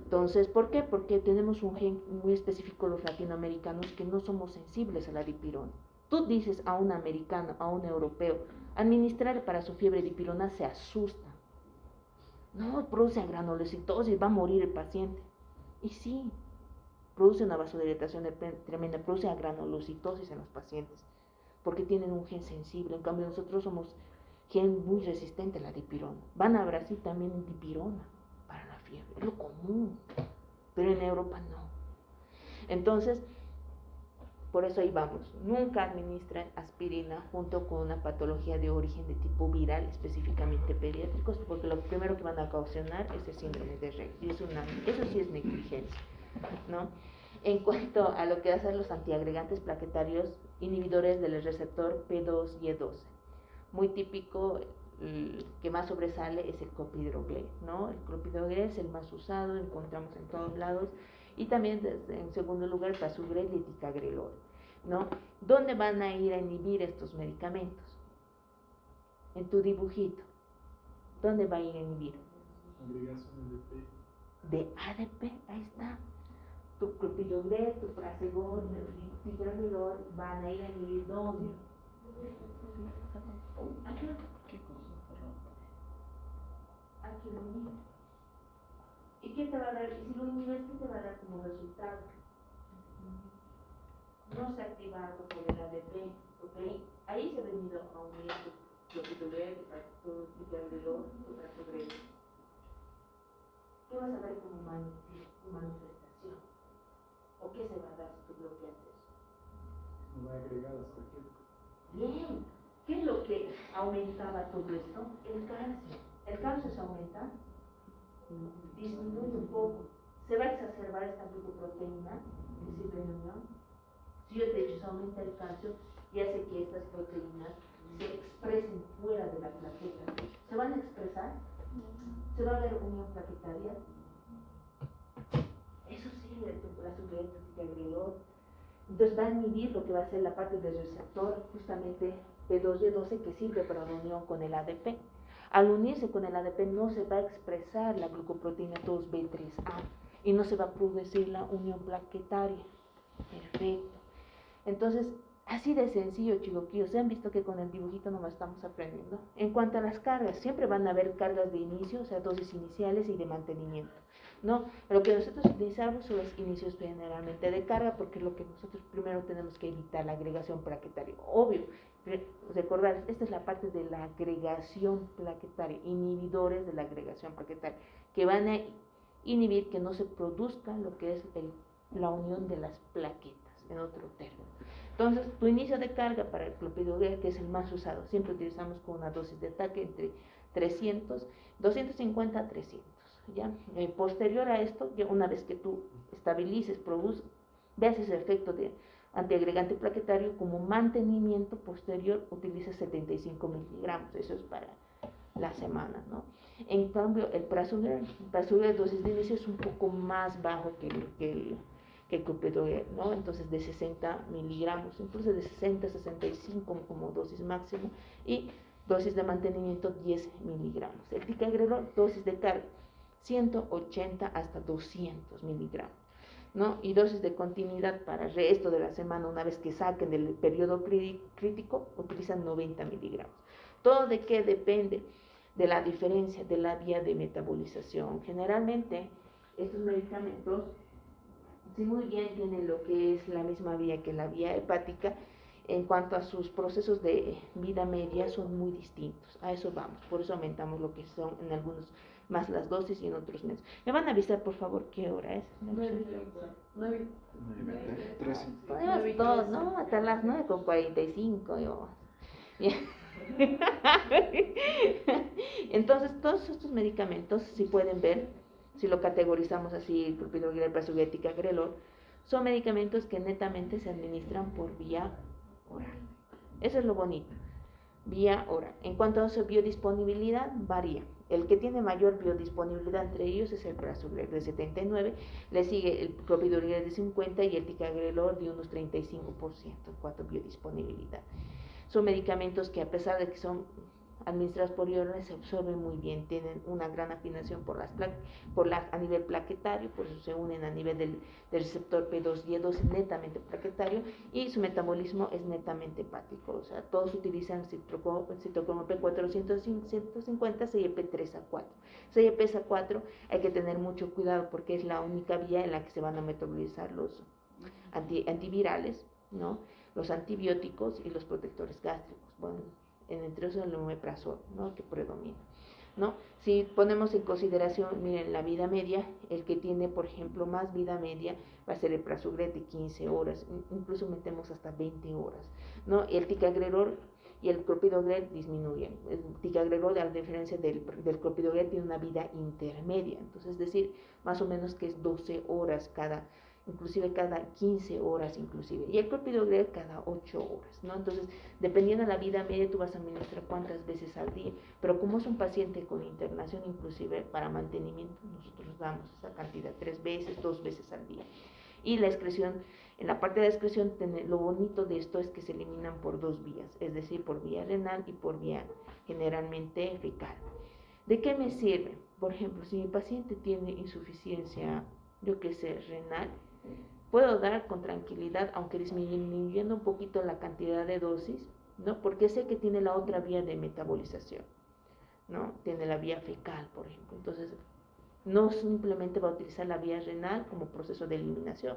Entonces, ¿por qué? Porque tenemos un gen muy específico los latinoamericanos que no somos sensibles a la dipirona. Tú dices a un americano, a un europeo, administrar para su fiebre dipirona, se asusta. No, produce granulocitosis, va a morir el paciente. Y sí, produce una vasodilatación tremenda, produce granulocitosis en los pacientes, porque tienen un gen sensible. En cambio, nosotros somos gen muy resistente a la dipirona. Van a Brasil también dipirona para la fiebre, es lo común, pero en Europa no. Entonces, por eso ahí vamos, nunca administran aspirina junto con una patología de origen de tipo viral, específicamente pediátricos, porque lo primero que van a ocasionar es el síndrome de Rey, y eso sí es negligencia, ¿no? En cuanto a lo que hacen los antiagregantes plaquetarios, inhibidores del receptor P2Y12, muy típico, el que más sobresale es el clopidogrel, ¿no? El clopidogrel es el más usado, encontramos en todos lados, y también en segundo lugar prasugrel y ticagrelor, ¿no? ¿Dónde van a ir a inhibir estos medicamentos? En tu dibujito, ¿dónde va a ir a inhibir? Agregación De ADP, ahí está. Tu clopidogrel, tu prasugrel, tu ticagrelor van a ir a inhibir ¿dónde? Aquí. ¿Qué cosa? Aquí lo inhibes. ¿Y qué te va a dar? Y si lo inhibes, ¿qué te va a dar como resultado? No se ha activado por el ADP, ¿ok? Ahí se ha venido a unir tu clopidogrel, tu ticagrelor, tu prasugrel. ¿Qué vas a ver como manifestación? ¿O qué se va a dar si tú bloqueas eso? no va agregadas cualquier cosa. Bien. ¿Qué es lo que aumentaba todo esto? El calcio. ¿El calcio se aumenta? Disminuye un poco. Se va a exacerbar esta glucoproteína, es decir, si yo te he dicho, se aumenta el calcio y hace que estas proteínas se expresen fuera de la plaqueta. ¿Se van a expresar? ¿Se va a ver unión plaquetaria? Eso sirve la ticagrelor. Entonces va a inhibir lo que va a ser la parte del receptor, justamente P2Y12, que sirve para la unión con el ADP. Al unirse con el ADP no se va a expresar la glucoproteína 2B3A y no se va a producir la unión plaquetaria. Perfecto. Entonces, así de sencillo, chicoquillos. Se han visto que con el dibujito nomás estamos aprendiendo. En cuanto a las cargas, siempre van a haber cargas de inicio, o sea, dosis iniciales y de mantenimiento, ¿no? Lo que nosotros utilizamos son los inicios generalmente de carga, porque es lo que nosotros primero tenemos que evitar, la agregación plaquetaria. Obvio, recordar, esta es la parte de la agregación plaquetaria, inhibidores de la agregación plaquetaria, que van a inhibir que no se produzca lo que es la unión de las plaquetas, en otro término. Entonces, tu inicio de carga para el clopidogrel, que es el más usado, siempre utilizamos con una dosis de ataque entre 250 a 300. ¿Ya? Posterior a esto, ya una vez que tú estabilices, veas ese efecto de antiagregante plaquetario, como mantenimiento posterior utilizas 75 miligramos, eso es para la semana, ¿no? En cambio, el prasugrel dosis de inicio es un poco más bajo que el clopidogrel, ¿no? Entonces de 60 miligramos, incluso de 60 a 65 como dosis máxima, y dosis de mantenimiento 10 miligramos. El ticagrelor, dosis de carga 180 hasta 200 miligramos, ¿no? Y dosis de continuidad para el resto de la semana, una vez que saquen del periodo crítico, utilizan 90 miligramos. ¿Todo de qué depende? De la diferencia de la vía de metabolización. Generalmente, estos medicamentos, si muy bien tienen lo que es la misma vía que la vía hepática, en cuanto a sus procesos de vida media son muy distintos. A eso vamos, por eso aumentamos lo que son en algunos más las dosis y en otros menos. ¿Me van a avisar, por favor, qué hora es? 9. 13. Podemos todos, ¿no? Hasta las 9:45. Bien. Entonces, todos estos medicamentos, si pueden ver, si lo categorizamos así, clopidogrel, prasugrel, ticagrelor, son medicamentos que netamente se administran por vía oral. Eso es lo bonito, vía oral. En cuanto a su biodisponibilidad, varía. El que tiene mayor biodisponibilidad entre ellos es el prasugrel de 79, le sigue el clopidogrel de 50 y el ticagrelor de unos 35% en cuanto a biodisponibilidad. Son medicamentos que, a pesar de que son administrados por iones, se absorben muy bien, tienen una gran afinación a nivel plaquetario, por eso se unen a nivel del receptor P2Y12 netamente plaquetario, y su metabolismo es netamente hepático, o sea, todos utilizan citocromo P450, CYP3A4. CYP3A4 hay que tener mucho cuidado porque es la única vía en la que se van a metabolizar los antivirales, ¿no? Los antibióticos y los protectores gástricos. Bueno, entre eso el omeprazol, ¿no? Que predomina, ¿no? Si ponemos en consideración, miren, la vida media, el que tiene, por ejemplo, más vida media va a ser el prasugrel de 15 horas, incluso metemos hasta 20 horas, ¿no? El ticagrelor y el clopidogrel disminuyen. El ticagrelor, a diferencia del clopidogrel, tiene una vida intermedia, entonces es decir, más o menos que es 12 horas inclusive cada 15 horas inclusive, y el clopidogrel cada 8 horas, ¿no? Entonces, dependiendo de la vida media, tú vas a administrar cuántas veces al día, pero como es un paciente con internación, inclusive para mantenimiento, nosotros damos esa cantidad 3 veces, 2 veces al día. Y la excreción, en la parte de la excreción, lo bonito de esto es que se eliminan por 2 vías, es decir, por vía renal y por vía generalmente fecal. ¿De qué me sirve? Por ejemplo, si mi paciente tiene insuficiencia, yo qué sé, renal, puedo dar con tranquilidad, aunque disminuyendo un poquito la cantidad de dosis, ¿no? Porque sé que tiene la otra vía de metabolización, ¿no? Tiene la vía fecal, por ejemplo. Entonces, no simplemente va a utilizar la vía renal como proceso de eliminación,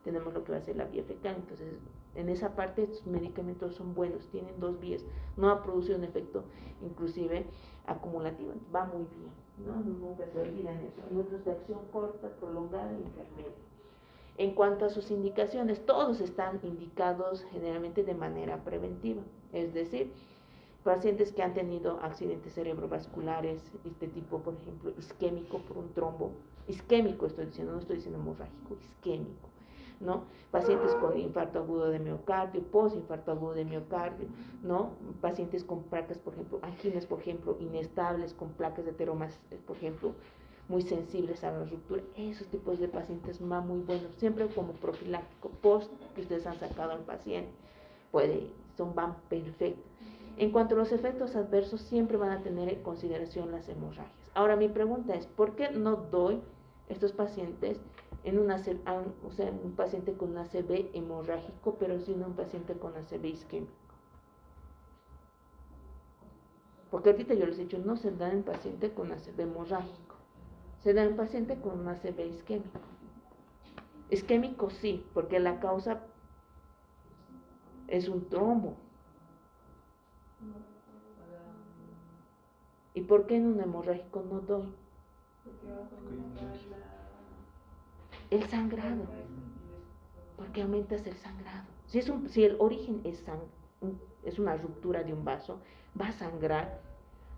tenemos lo que va a ser la vía fecal. Entonces, en esa parte, estos medicamentos son buenos, tienen 2 vías, no va a producir un efecto inclusive acumulativo, va muy bien, ¿no? Nunca se olvidan eso. Hay otros de acción corta, prolongada e intermedia. En cuanto a sus indicaciones, todos están indicados generalmente de manera preventiva, es decir, pacientes que han tenido accidentes cerebrovasculares, este tipo, por ejemplo, isquémico por un trombo, isquémico estoy diciendo, no estoy diciendo hemorrágico, isquémico, ¿no? Pacientes con infarto agudo de miocardio, postinfarto agudo de miocardio, ¿no? Pacientes con placas, por ejemplo, anginas, por ejemplo, inestables, con placas de ateromas, por ejemplo, muy sensibles a la ruptura, esos tipos de pacientes van muy buenos, siempre como profiláctico, post que ustedes han sacado al paciente, van perfectos. En cuanto a los efectos adversos, siempre van a tener en consideración las hemorragias. Ahora, mi pregunta es, ¿por qué no doy estos pacientes en un paciente con ACV hemorrágico, pero sí en un paciente con ACV isquémico? Porque ahorita yo les he dicho, no se da en paciente con ACV hemorrágico, se da en paciente con un ACV isquémico. Isquémico sí, porque la causa es un trombo. ¿Y por qué en un hemorrágico no doy? El sangrado, porque aumentas el sangrado. Si el origen es una ruptura de un vaso, va a sangrar.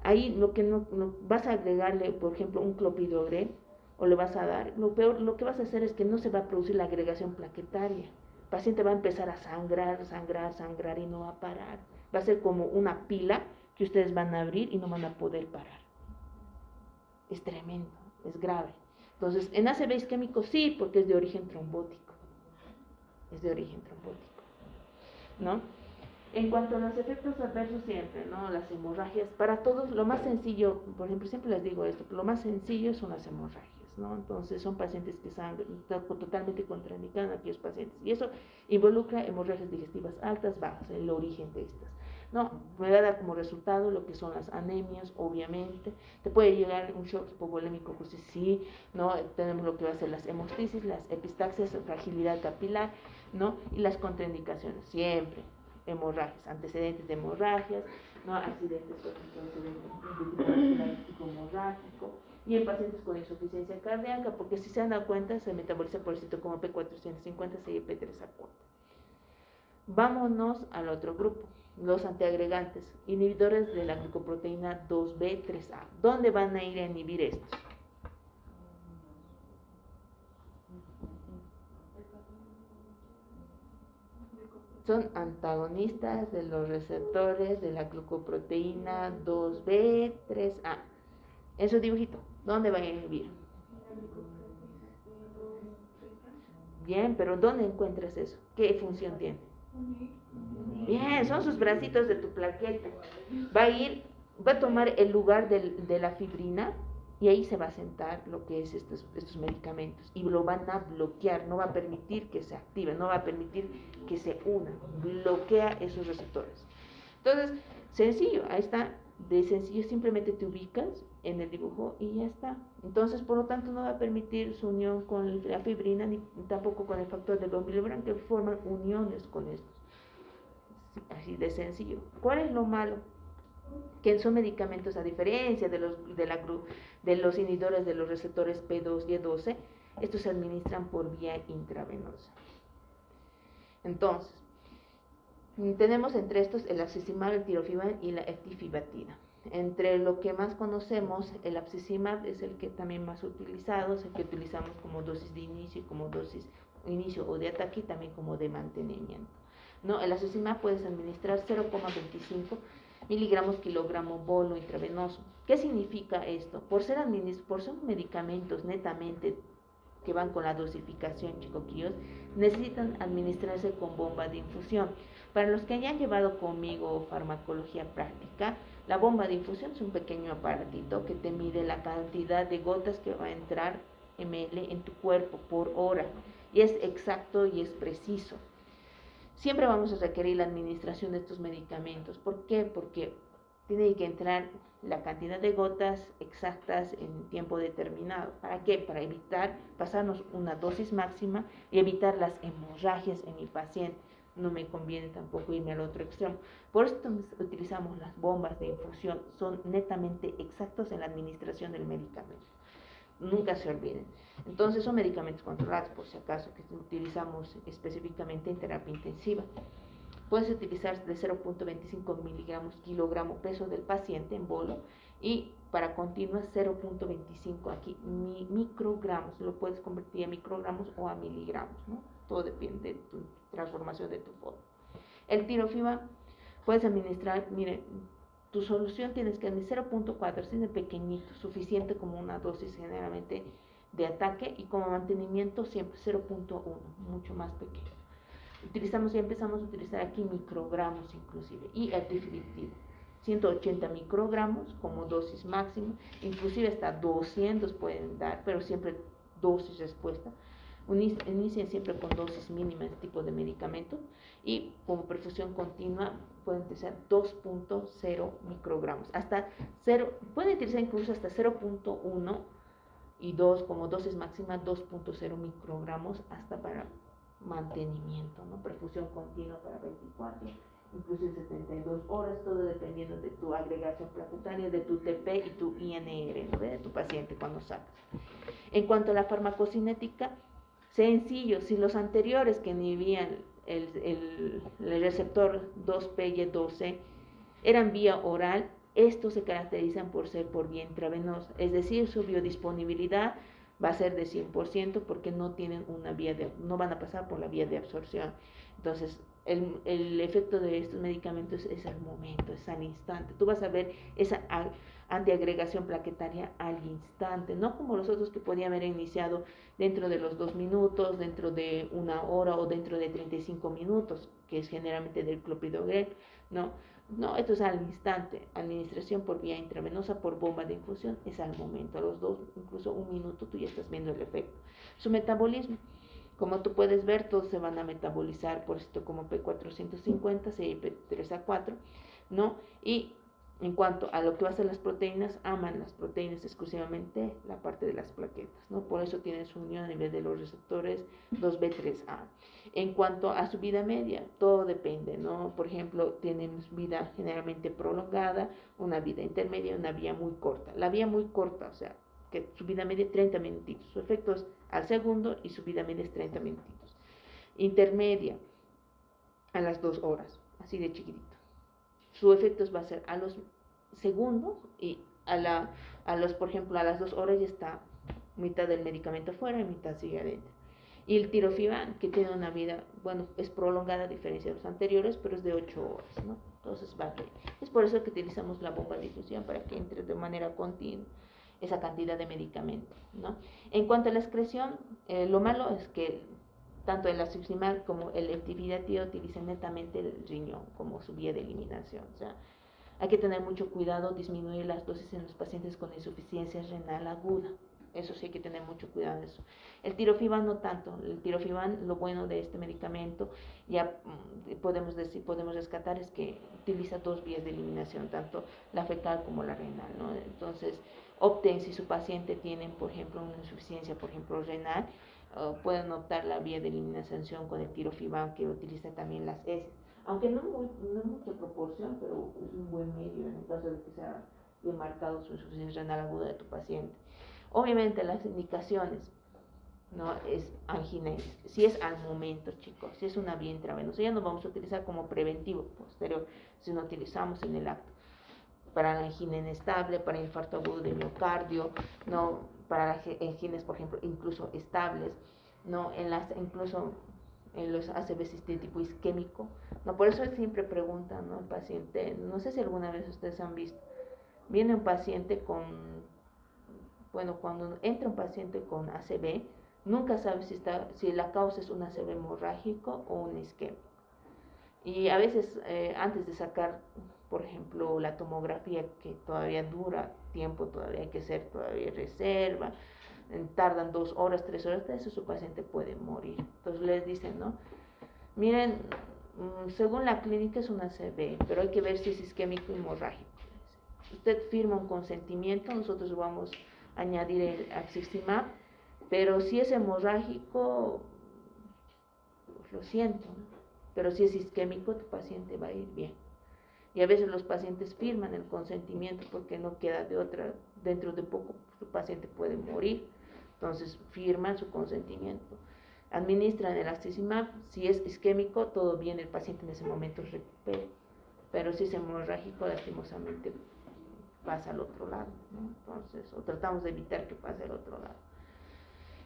Ahí lo que no vas a agregarle, por ejemplo, un clopidogrel, o le vas a dar, lo que vas a hacer es que no se va a producir la agregación plaquetaria. El paciente va a empezar a sangrar y no va a parar. Va a ser como una pila que ustedes van a abrir y no van a poder parar. Es tremendo, es grave. Entonces, en ACV isquémico sí, porque es de origen trombótico. ¿No? En cuanto a los efectos adversos siempre, ¿no? Las hemorragias, para todos, lo más sencillo, por ejemplo, siempre les digo esto, lo más sencillo son las hemorragias, ¿no? Entonces, son pacientes que sangran, totalmente contraindicados a aquellos pacientes. Y eso involucra hemorragias digestivas altas, bajas, el origen de estas. No, me va a dar como resultado lo que son las anemias, obviamente. Te puede llegar un shock hipovolémico, pues sí, ¿no? Tenemos lo que va a ser las hemostisis, las epistaxias, fragilidad capilar, ¿no? Y las contraindicaciones, siempre. Hemorragias, antecedentes de hemorragias, ¿no? Accidentes con hemorrágico, y en pacientes con insuficiencia cardíaca, porque si se han dado cuenta, se metaboliza por el citocromo P450, CYP3A4. Vámonos al otro grupo, los antiagregantes, inhibidores de la glicoproteína 2B3A. ¿Dónde van a ir a inhibir estos? Son antagonistas de los receptores de la glucoproteína 2B3A. En su dibujito, ¿dónde va a inhibir? Bien, pero ¿dónde encuentras eso? ¿Qué función tiene? Bien, son sus bracitos de tu plaqueta. Va a tomar el lugar de la fibrina, y ahí se va a sentar lo que es estos medicamentos, y lo van a bloquear, no va a permitir que se active, no va a permitir que se una, bloquea esos receptores. Entonces, sencillo, ahí está, de sencillo, simplemente te ubicas en el dibujo y ya está. Entonces, por lo tanto, no va a permitir su unión con la fibrina, ni tampoco con el factor de von Willebrand, que forman uniones con estos. Así de sencillo. ¿Cuál es lo malo? Que son medicamentos, a diferencia de los inhibidores de los receptores P2 y E12, estos se administran por vía intravenosa. Entonces, tenemos entre estos el abscisimmab, el tirofiban y la eftifibatida. Entre lo que más conocemos, el abscisimmab es el que también más utilizado, es el que utilizamos como dosis de inicio y como dosis inicio o de ataque y también como de mantenimiento. ¿No? El acecimab puedes administrar 0,25 miligramos kilogramo bolo intravenoso. ¿Qué significa esto? Por ser medicamentos netamente que van con la dosificación, chicoquillos, necesitan administrarse con bomba de infusión. Para los que hayan llevado conmigo farmacología práctica, la bomba de infusión es un pequeño aparatito que te mide la cantidad de gotas que va a entrar ml en tu cuerpo por hora, y es exacto y es preciso. Siempre vamos a requerir la administración de estos medicamentos. ¿Por qué? Porque tiene que entrar la cantidad de gotas exactas en tiempo determinado. ¿Para qué? Para evitar pasarnos una dosis máxima y evitar las hemorragias en mi paciente. No me conviene tampoco irme al otro extremo. Por esto utilizamos las bombas de infusión. Son netamente exactos en la administración del medicamento. Nunca se olviden. Entonces son medicamentos controlados, por si acaso, que utilizamos específicamente en terapia intensiva. Puedes utilizar de 0.25 miligramos kilogramo peso del paciente en bolo, y para continuas 0.25 aquí microgramos. Lo puedes convertir a microgramos o a miligramos, ¿no? Todo depende de tu transformación de tu forma. El tirofibam puedes administrar, miren, tu solución tienes que administrar 0.4, si es pequeñito, suficiente como una dosis generalmente de ataque, y como mantenimiento siempre 0.1, mucho más pequeño. Ya empezamos a utilizar aquí microgramos inclusive, y el trifluidido, 180 microgramos como dosis máxima, inclusive hasta 200 pueden dar, pero siempre dosis respuesta. Inicien siempre con dosis mínimas de tipo de medicamento, y como perfusión continua pueden utilizar 2.0 microgramos, hasta 0, pueden utilizar incluso hasta 0.1 y 2 como dosis máxima, 2.0 microgramos hasta para mantenimiento, ¿no? Perfusión continua para 24, incluso en 72 horas, todo dependiendo de tu agregación plaquetaria, de tu TP y tu INR, ¿no? De tu paciente cuando sacas. En cuanto a la farmacocinética, sencillo, si los anteriores que inhibían el receptor 2PY12 eran vía oral, estos se caracterizan por ser por vía intravenosa, es decir, su biodisponibilidad va a ser de 100% porque no tienen no van a pasar por la vía de absorción. Entonces, el efecto de estos medicamentos es al momento, es al instante. Tú vas a ver esa antiagregación plaquetaria al instante, no como los otros que podían haber iniciado dentro de los 2 minutos, dentro de 1 hora o dentro de 35 minutos, que es generalmente del clopidogrel, no, esto es al instante. Administración por vía intravenosa, por bomba de infusión, es al momento, a los 2, incluso 1 minuto tú ya estás viendo el efecto. Su metabolismo, como tú puedes ver, todos se van a metabolizar por esto como P450, CYP3A4, ¿no? Y en cuanto a lo que va a ser las proteínas, aman las proteínas exclusivamente la parte de las plaquetas, ¿no? Por eso tienen su unión a nivel de los receptores 2B3A. En cuanto a su vida media, todo depende, ¿no? Por ejemplo, tienen vida generalmente prolongada, una vida intermedia, una vía muy corta. La vía muy corta, o sea, que su vida media es 30 minutitos, su efecto es al segundo y su vida media es 30 minutitos. Intermedia, a las 2 horas, así de chiquitito. Su efecto va a ser a los segundos, y por ejemplo, a las 2 horas ya está mitad del medicamento afuera y mitad sigue adentro. Y el tirofibam, que tiene una vida, bueno, es prolongada a diferencia de los anteriores, pero es de 8 horas, ¿no? Entonces va bien. Es por eso que utilizamos la bomba de difusión, para que entre de manera continua esa cantidad de medicamento, ¿no? En cuanto a la excreción, lo malo es que tanto el acecimab como el eptifidato utilizan netamente el riñón como su vía de eliminación. O sea, hay que tener mucho cuidado, disminuir las dosis en los pacientes con insuficiencia renal aguda. Eso sí hay que tener mucho cuidado de eso. El tirofibam no tanto. El tirofibam, lo bueno de este medicamento, ya podemos rescatar, es que utiliza 2 vías de eliminación, tanto la fecal como la renal, ¿no? Entonces, opten si su paciente tiene, por ejemplo, una insuficiencia, por ejemplo, renal, pueden optar la vía de eliminación con el tirofibam, que utiliza también las heces. Aunque no en mucha proporción, pero es un buen medio en el caso de que sea bien marcado su insuficiencia renal aguda de tu paciente. Obviamente las indicaciones, ¿no? Es angina, si es al momento, chicos, si es una vía intravenosa, ya no vamos a utilizar como preventivo posterior, si no utilizamos en el acto. Para la angina inestable, para infarto agudo de miocardio, ¿no? Para las anginas, por ejemplo, incluso estables, ¿no? Incluso en los ACVs de tipo isquémico, ¿no? Por eso siempre preguntan, ¿no? El paciente, no sé si alguna vez ustedes han visto, viene un paciente cuando entra un paciente con ACV, nunca sabe si la causa es un ACV hemorrágico o un isquémico. Y a veces, antes de sacar, por ejemplo, la tomografía, que todavía dura tiempo, todavía hay que hacer todavía reserva, tardan 2 horas, 3 horas, eso su paciente puede morir. Entonces les dicen, ¿no? Miren, según la clínica es una ACV, pero hay que ver si es isquémico hemorrágico. Usted firma un consentimiento, nosotros vamos a añadir el axiximab, pero si es hemorrágico, pues lo siento, ¿no? Pero si es isquémico, tu paciente va a ir bien. Y a veces los pacientes firman el consentimiento porque no queda de otra, dentro de poco su paciente puede morir. Entonces firman su consentimiento, administran el axiximab, si es isquémico, todo bien, el paciente en ese momento recupera, pero si es hemorrágico, lastimosamente pasa al otro lado, ¿no? Entonces, o tratamos de evitar que pase al otro lado.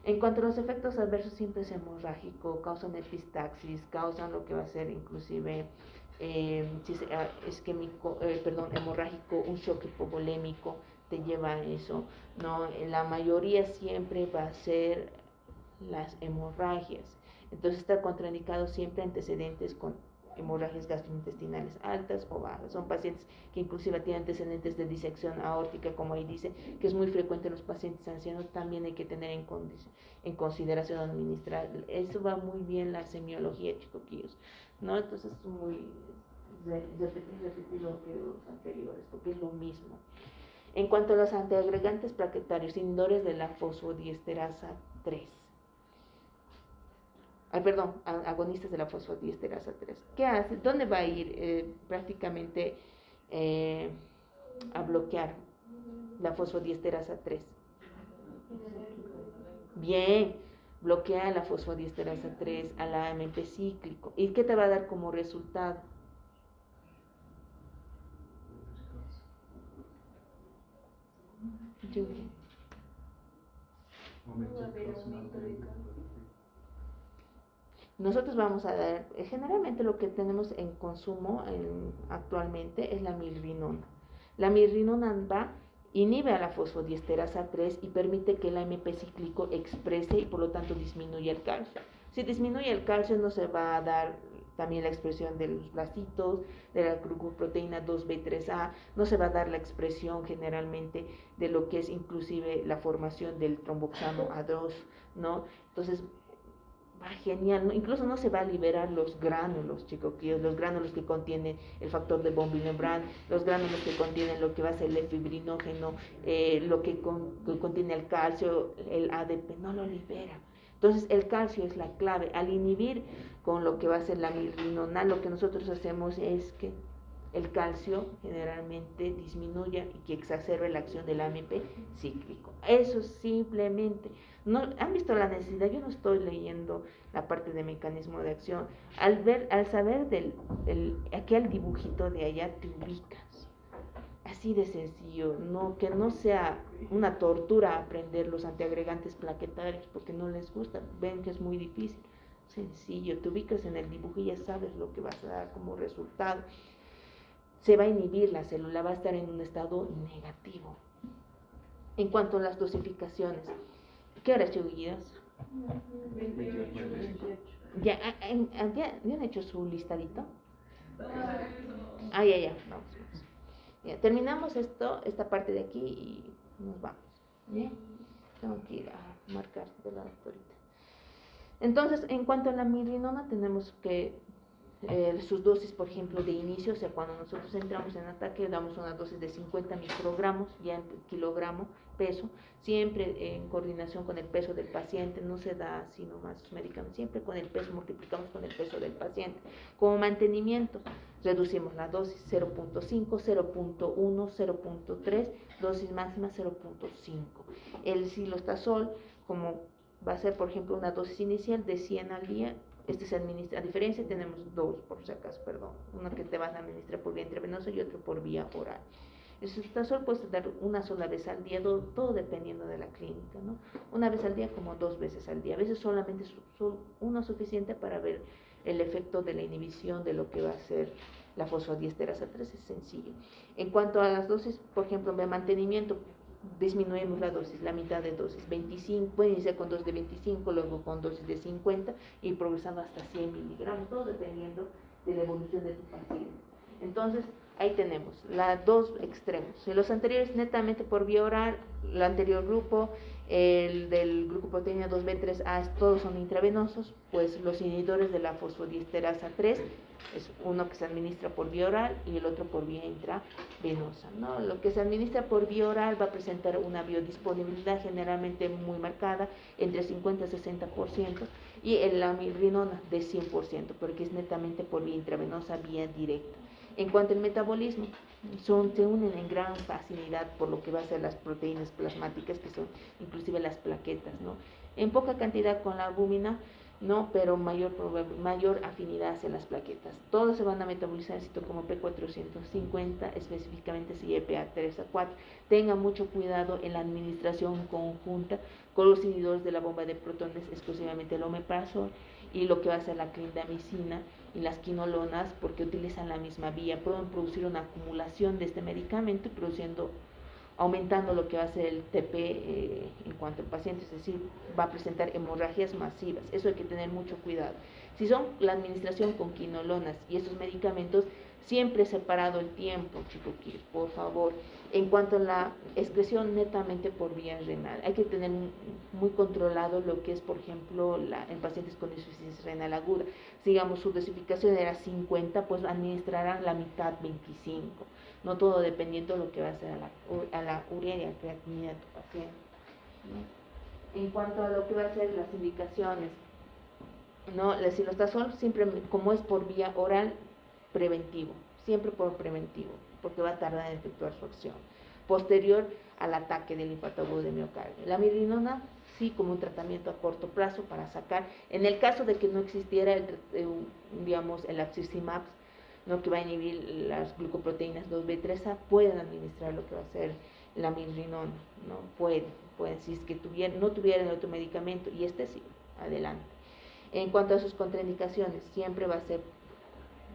En cuanto a los efectos adversos, siempre es hemorrágico, causan epistaxis, causan lo que va a ser inclusive, si es hemorrágico, un shock hipovolémico, te lleva a eso, ¿no? La mayoría siempre va a ser las hemorragias. Entonces está contraindicado siempre antecedentes con hemorragias gastrointestinales altas o bajas. Son pacientes que inclusive tienen antecedentes de disección aórtica, como ahí dice, que es muy frecuente en los pacientes ancianos, también hay que tener en consideración administrar. Eso va muy bien la semiología, chicoquillos, ¿no? Entonces es muy repetir lo que los anteriores, porque es lo mismo. En cuanto a los antiagregantes plaquetarios, inhibidores de la fosfodiesterasa 3. Agonistas de la fosfodiesterasa 3. ¿Qué hace? ¿Dónde va a ir? Prácticamente a bloquear la fosfodiesterasa 3. Bien, bloquea la fosfodiesterasa 3 a la AMP cíclico. ¿Y qué te va a dar como resultado? Nosotros vamos a dar, generalmente lo que tenemos en consumo actualmente es la milrinona. La milrinona inhibe a la fosfodiesterasa 3 y permite que el AMP cíclico exprese y por lo tanto disminuya el calcio. Si disminuye el calcio no se va a dar también la expresión de los blastitos, de la glucoproteína 2B3A, no se va a dar la expresión generalmente de lo que es inclusive la formación del tromboxano A2, ¿no? Entonces, va genial, ¿no? Incluso no se va a liberar los gránulos, chicoquillos, los gránulos que contienen el factor de von Willebrand, los gránulos que contienen lo que va a ser el fibrinógeno, lo que contiene el calcio, el ADP, no lo libera. Entonces el calcio es la clave. Al inhibir con lo que va a ser la milrinona, lo que nosotros hacemos es que el calcio generalmente disminuya y que exacerbe la acción del AMP cíclico. Eso simplemente. No, ¿han visto la necesidad? Yo no estoy leyendo la parte de mecanismo de acción. Al saber aquel dibujito de allá, te ubicas. Así de sencillo, que no sea una tortura aprender los antiagregantes plaquetarios porque no les gusta, ven que es muy difícil. Sencillo, te ubicas en el dibujo y ya sabes lo que vas a dar como resultado. Se va a inhibir la célula, va a estar en un estado negativo. En cuanto a las dosificaciones, ¿qué horas, chiquillos? 28. ¿Ya han hecho su listadito? Ya, vamos. Ya, terminamos esta parte de aquí y nos vamos. ¿Bien? Tengo que ir a marcar de la doctorita. Entonces, en cuanto a la milrinona, tenemos que sus dosis, por ejemplo, de inicio, o sea, cuando nosotros entramos en ataque, damos una dosis de 50 microgramos, ya en kilogramo, peso, siempre en coordinación con el peso del paciente, no se da así nomás sus medicamentos, siempre con el peso, multiplicamos con el peso del paciente. Como mantenimiento, reducimos la dosis 0.5, 0.1, 0.3, dosis máxima 0.5. El cilostazol, como va a ser, por ejemplo, una dosis inicial de 100 al día, se administra, a diferencia tenemos dos, por si acaso, uno que te van a administrar por vía intravenosa y otro por vía oral. El sultasol puedes dar una sola vez al día, todo dependiendo de la clínica, ¿no? Una vez al día como 2 veces al día. A veces solamente uno es suficiente para ver el efecto de la inhibición de lo que va a ser la fosfodiesterasa 3, es sencillo. En cuanto a las dosis, por ejemplo, de mantenimiento, disminuimos la dosis, la mitad de dosis, 25, pueden iniciar con dosis de 25, luego con dosis de 50 y progresando hasta 100 miligramos, todo dependiendo de la evolución de tu paciente. Entonces, ahí tenemos los dos extremos. En los anteriores netamente por vía oral, el anterior grupo, el del glucoproteína 2B3A, todos son intravenosos, pues los inhibidores de la fosfodiesterasa 3 es uno que se administra por vía oral y el otro por vía intravenosa, ¿no? Lo que se administra por vía oral va a presentar una biodisponibilidad generalmente muy marcada, entre 50 y 60%, y la amilrinona de 100%, porque es netamente por vía intravenosa, vía directa. En cuanto al metabolismo, se unen en gran facilidad por lo que va a ser las proteínas plasmáticas, que son inclusive las plaquetas, ¿no? En poca cantidad con la albúmina, no, pero mayor afinidad hacia las plaquetas. Todos se van a metabolizar como P450, específicamente CYPA3A4. Tengan mucho cuidado en la administración conjunta con los inhibidores de la bomba de protones, exclusivamente el omeprazol y lo que va a ser la clindamicina y las quinolonas, porque utilizan la misma vía, pueden producir una acumulación de este medicamento y aumentando lo que va a ser el TP en cuanto al paciente, es decir, va a presentar hemorragias masivas. Eso hay que tener mucho cuidado. Si son la administración con quinolonas y estos medicamentos, siempre separado el tiempo, chicos, por favor. En cuanto a la excreción netamente por vía renal, hay que tener muy controlado lo que es, por ejemplo, en pacientes con insuficiencia renal aguda. Si, digamos, su dosificación era 50, pues administrarán la mitad, 25. No todo dependiendo de lo que va a hacer a la urea y a la creatinina de tu paciente, ¿no? En cuanto a lo que va a ser las indicaciones, ¿no? El silostazol siempre, como es por vía oral, preventivo, siempre por preventivo, porque va a tardar en efectuar su acción. Posterior al ataque del infarto agudo de miocardio. La amilrinona, sí, como un tratamiento a corto plazo para sacar, en el caso de que no existiera el axicimab, ¿no? Que va a inhibir las glucoproteínas 2B3A, pueden administrar lo que va a ser la amilrinona, ¿no? Pueden, si es que no tuvieran otro medicamento, y sí, adelante. En cuanto a sus contraindicaciones, siempre va a ser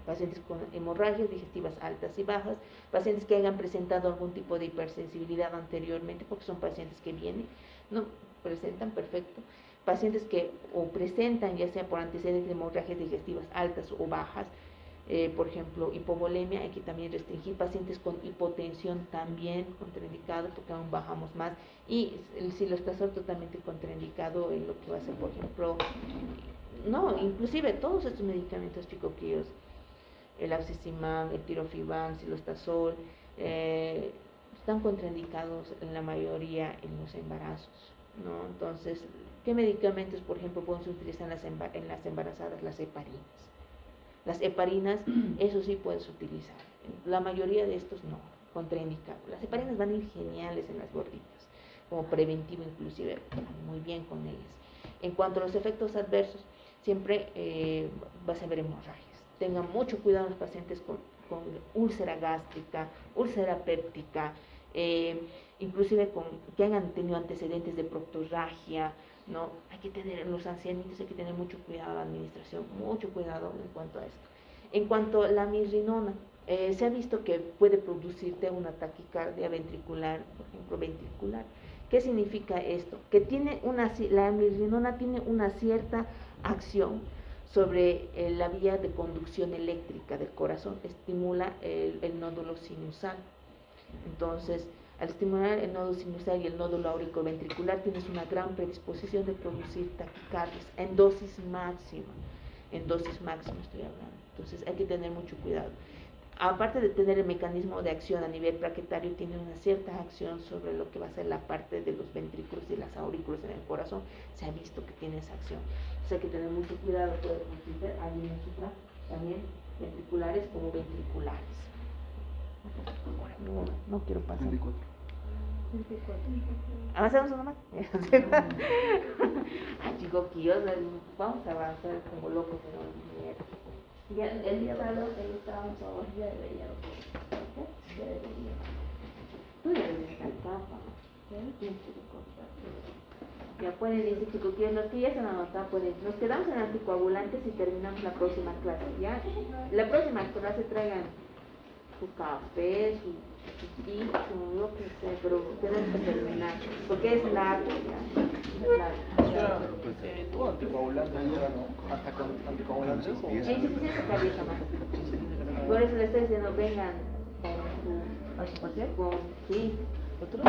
pacientes con hemorragias digestivas altas y bajas, pacientes que hayan presentado algún tipo de hipersensibilidad anteriormente, porque son pacientes que vienen, no presentan, perfecto, pacientes que o presentan ya sea por antecedentes de hemorragias digestivas altas o bajas, por ejemplo, hipovolemia, hay que también restringir, pacientes con hipotensión también contraindicado, porque aún bajamos más, y el silostazol totalmente contraindicado en lo que va a ser, por ejemplo, no, inclusive todos estos medicamentos chicoquillos, el abscisimmab, el tirofiban, silostazol, están contraindicados en la mayoría en los embarazos, ¿no? Entonces, ¿qué medicamentos, por ejemplo, podemos utilizar en las embarazadas? Las heparinas. Las heparinas, eso sí puedes utilizar. La mayoría de estos no, contraindicado. Las heparinas van a ir geniales en las gorditas, como preventivo inclusive, muy bien con ellas. En cuanto a los efectos adversos, siempre vas a ver hemorragias. Tengan mucho cuidado los pacientes con úlcera gástrica, úlcera péptica, inclusive que hayan tenido antecedentes de proctorragia, ¿no? Hay que tener, los ancianitos hay que tener mucho cuidado a la administración, mucho cuidado en cuanto a esto. En cuanto a la amilrinona, se ha visto que puede producirte una taquicardia ventricular, por ejemplo, ventricular. ¿Qué significa esto? Que la amilrinona tiene una cierta acción sobre la vía de conducción eléctrica del corazón, estimula el nódulo sinusal. Entonces, al estimular el nódulo sinusal y el nódulo auriculoventricular, tienes una gran predisposición de producir taquicardias en dosis máxima estoy hablando. Entonces, hay que tener mucho cuidado. Aparte de tener el mecanismo de acción a nivel plaquetario, tiene una cierta acción sobre lo que va a ser la parte de los ventrículos y las aurículas en el corazón. Se ha visto que tiene esa acción. Entonces, hay que tener mucho cuidado, puede producir alguien también ventriculares como ventriculares. No quiero pasar. 24. ¿Avanzamos uno más? Ay, chicos, vamos a avanzar como locos en el dinero. Ya, el día sábado estábamos a ya debería. Tú debes estar capa. Tienes que recortar. Ya pueden, dice chicos, que los que ya se han anotado pueden. Nos quedamos en anticoagulantes y terminamos la próxima clase, ¿ya? La próxima clase traigan su café, su chicho, lo que sea, pero tenemos que terminar, porque es largo, ¿ya? Es largo. Tú anticoagulante, ¿no? Hasta con anticoagulantes o... Hay suficiente cabeza más. Por eso le estoy diciendo, vengan con su... ¿A su parcial? Con, sí. ¿Otro?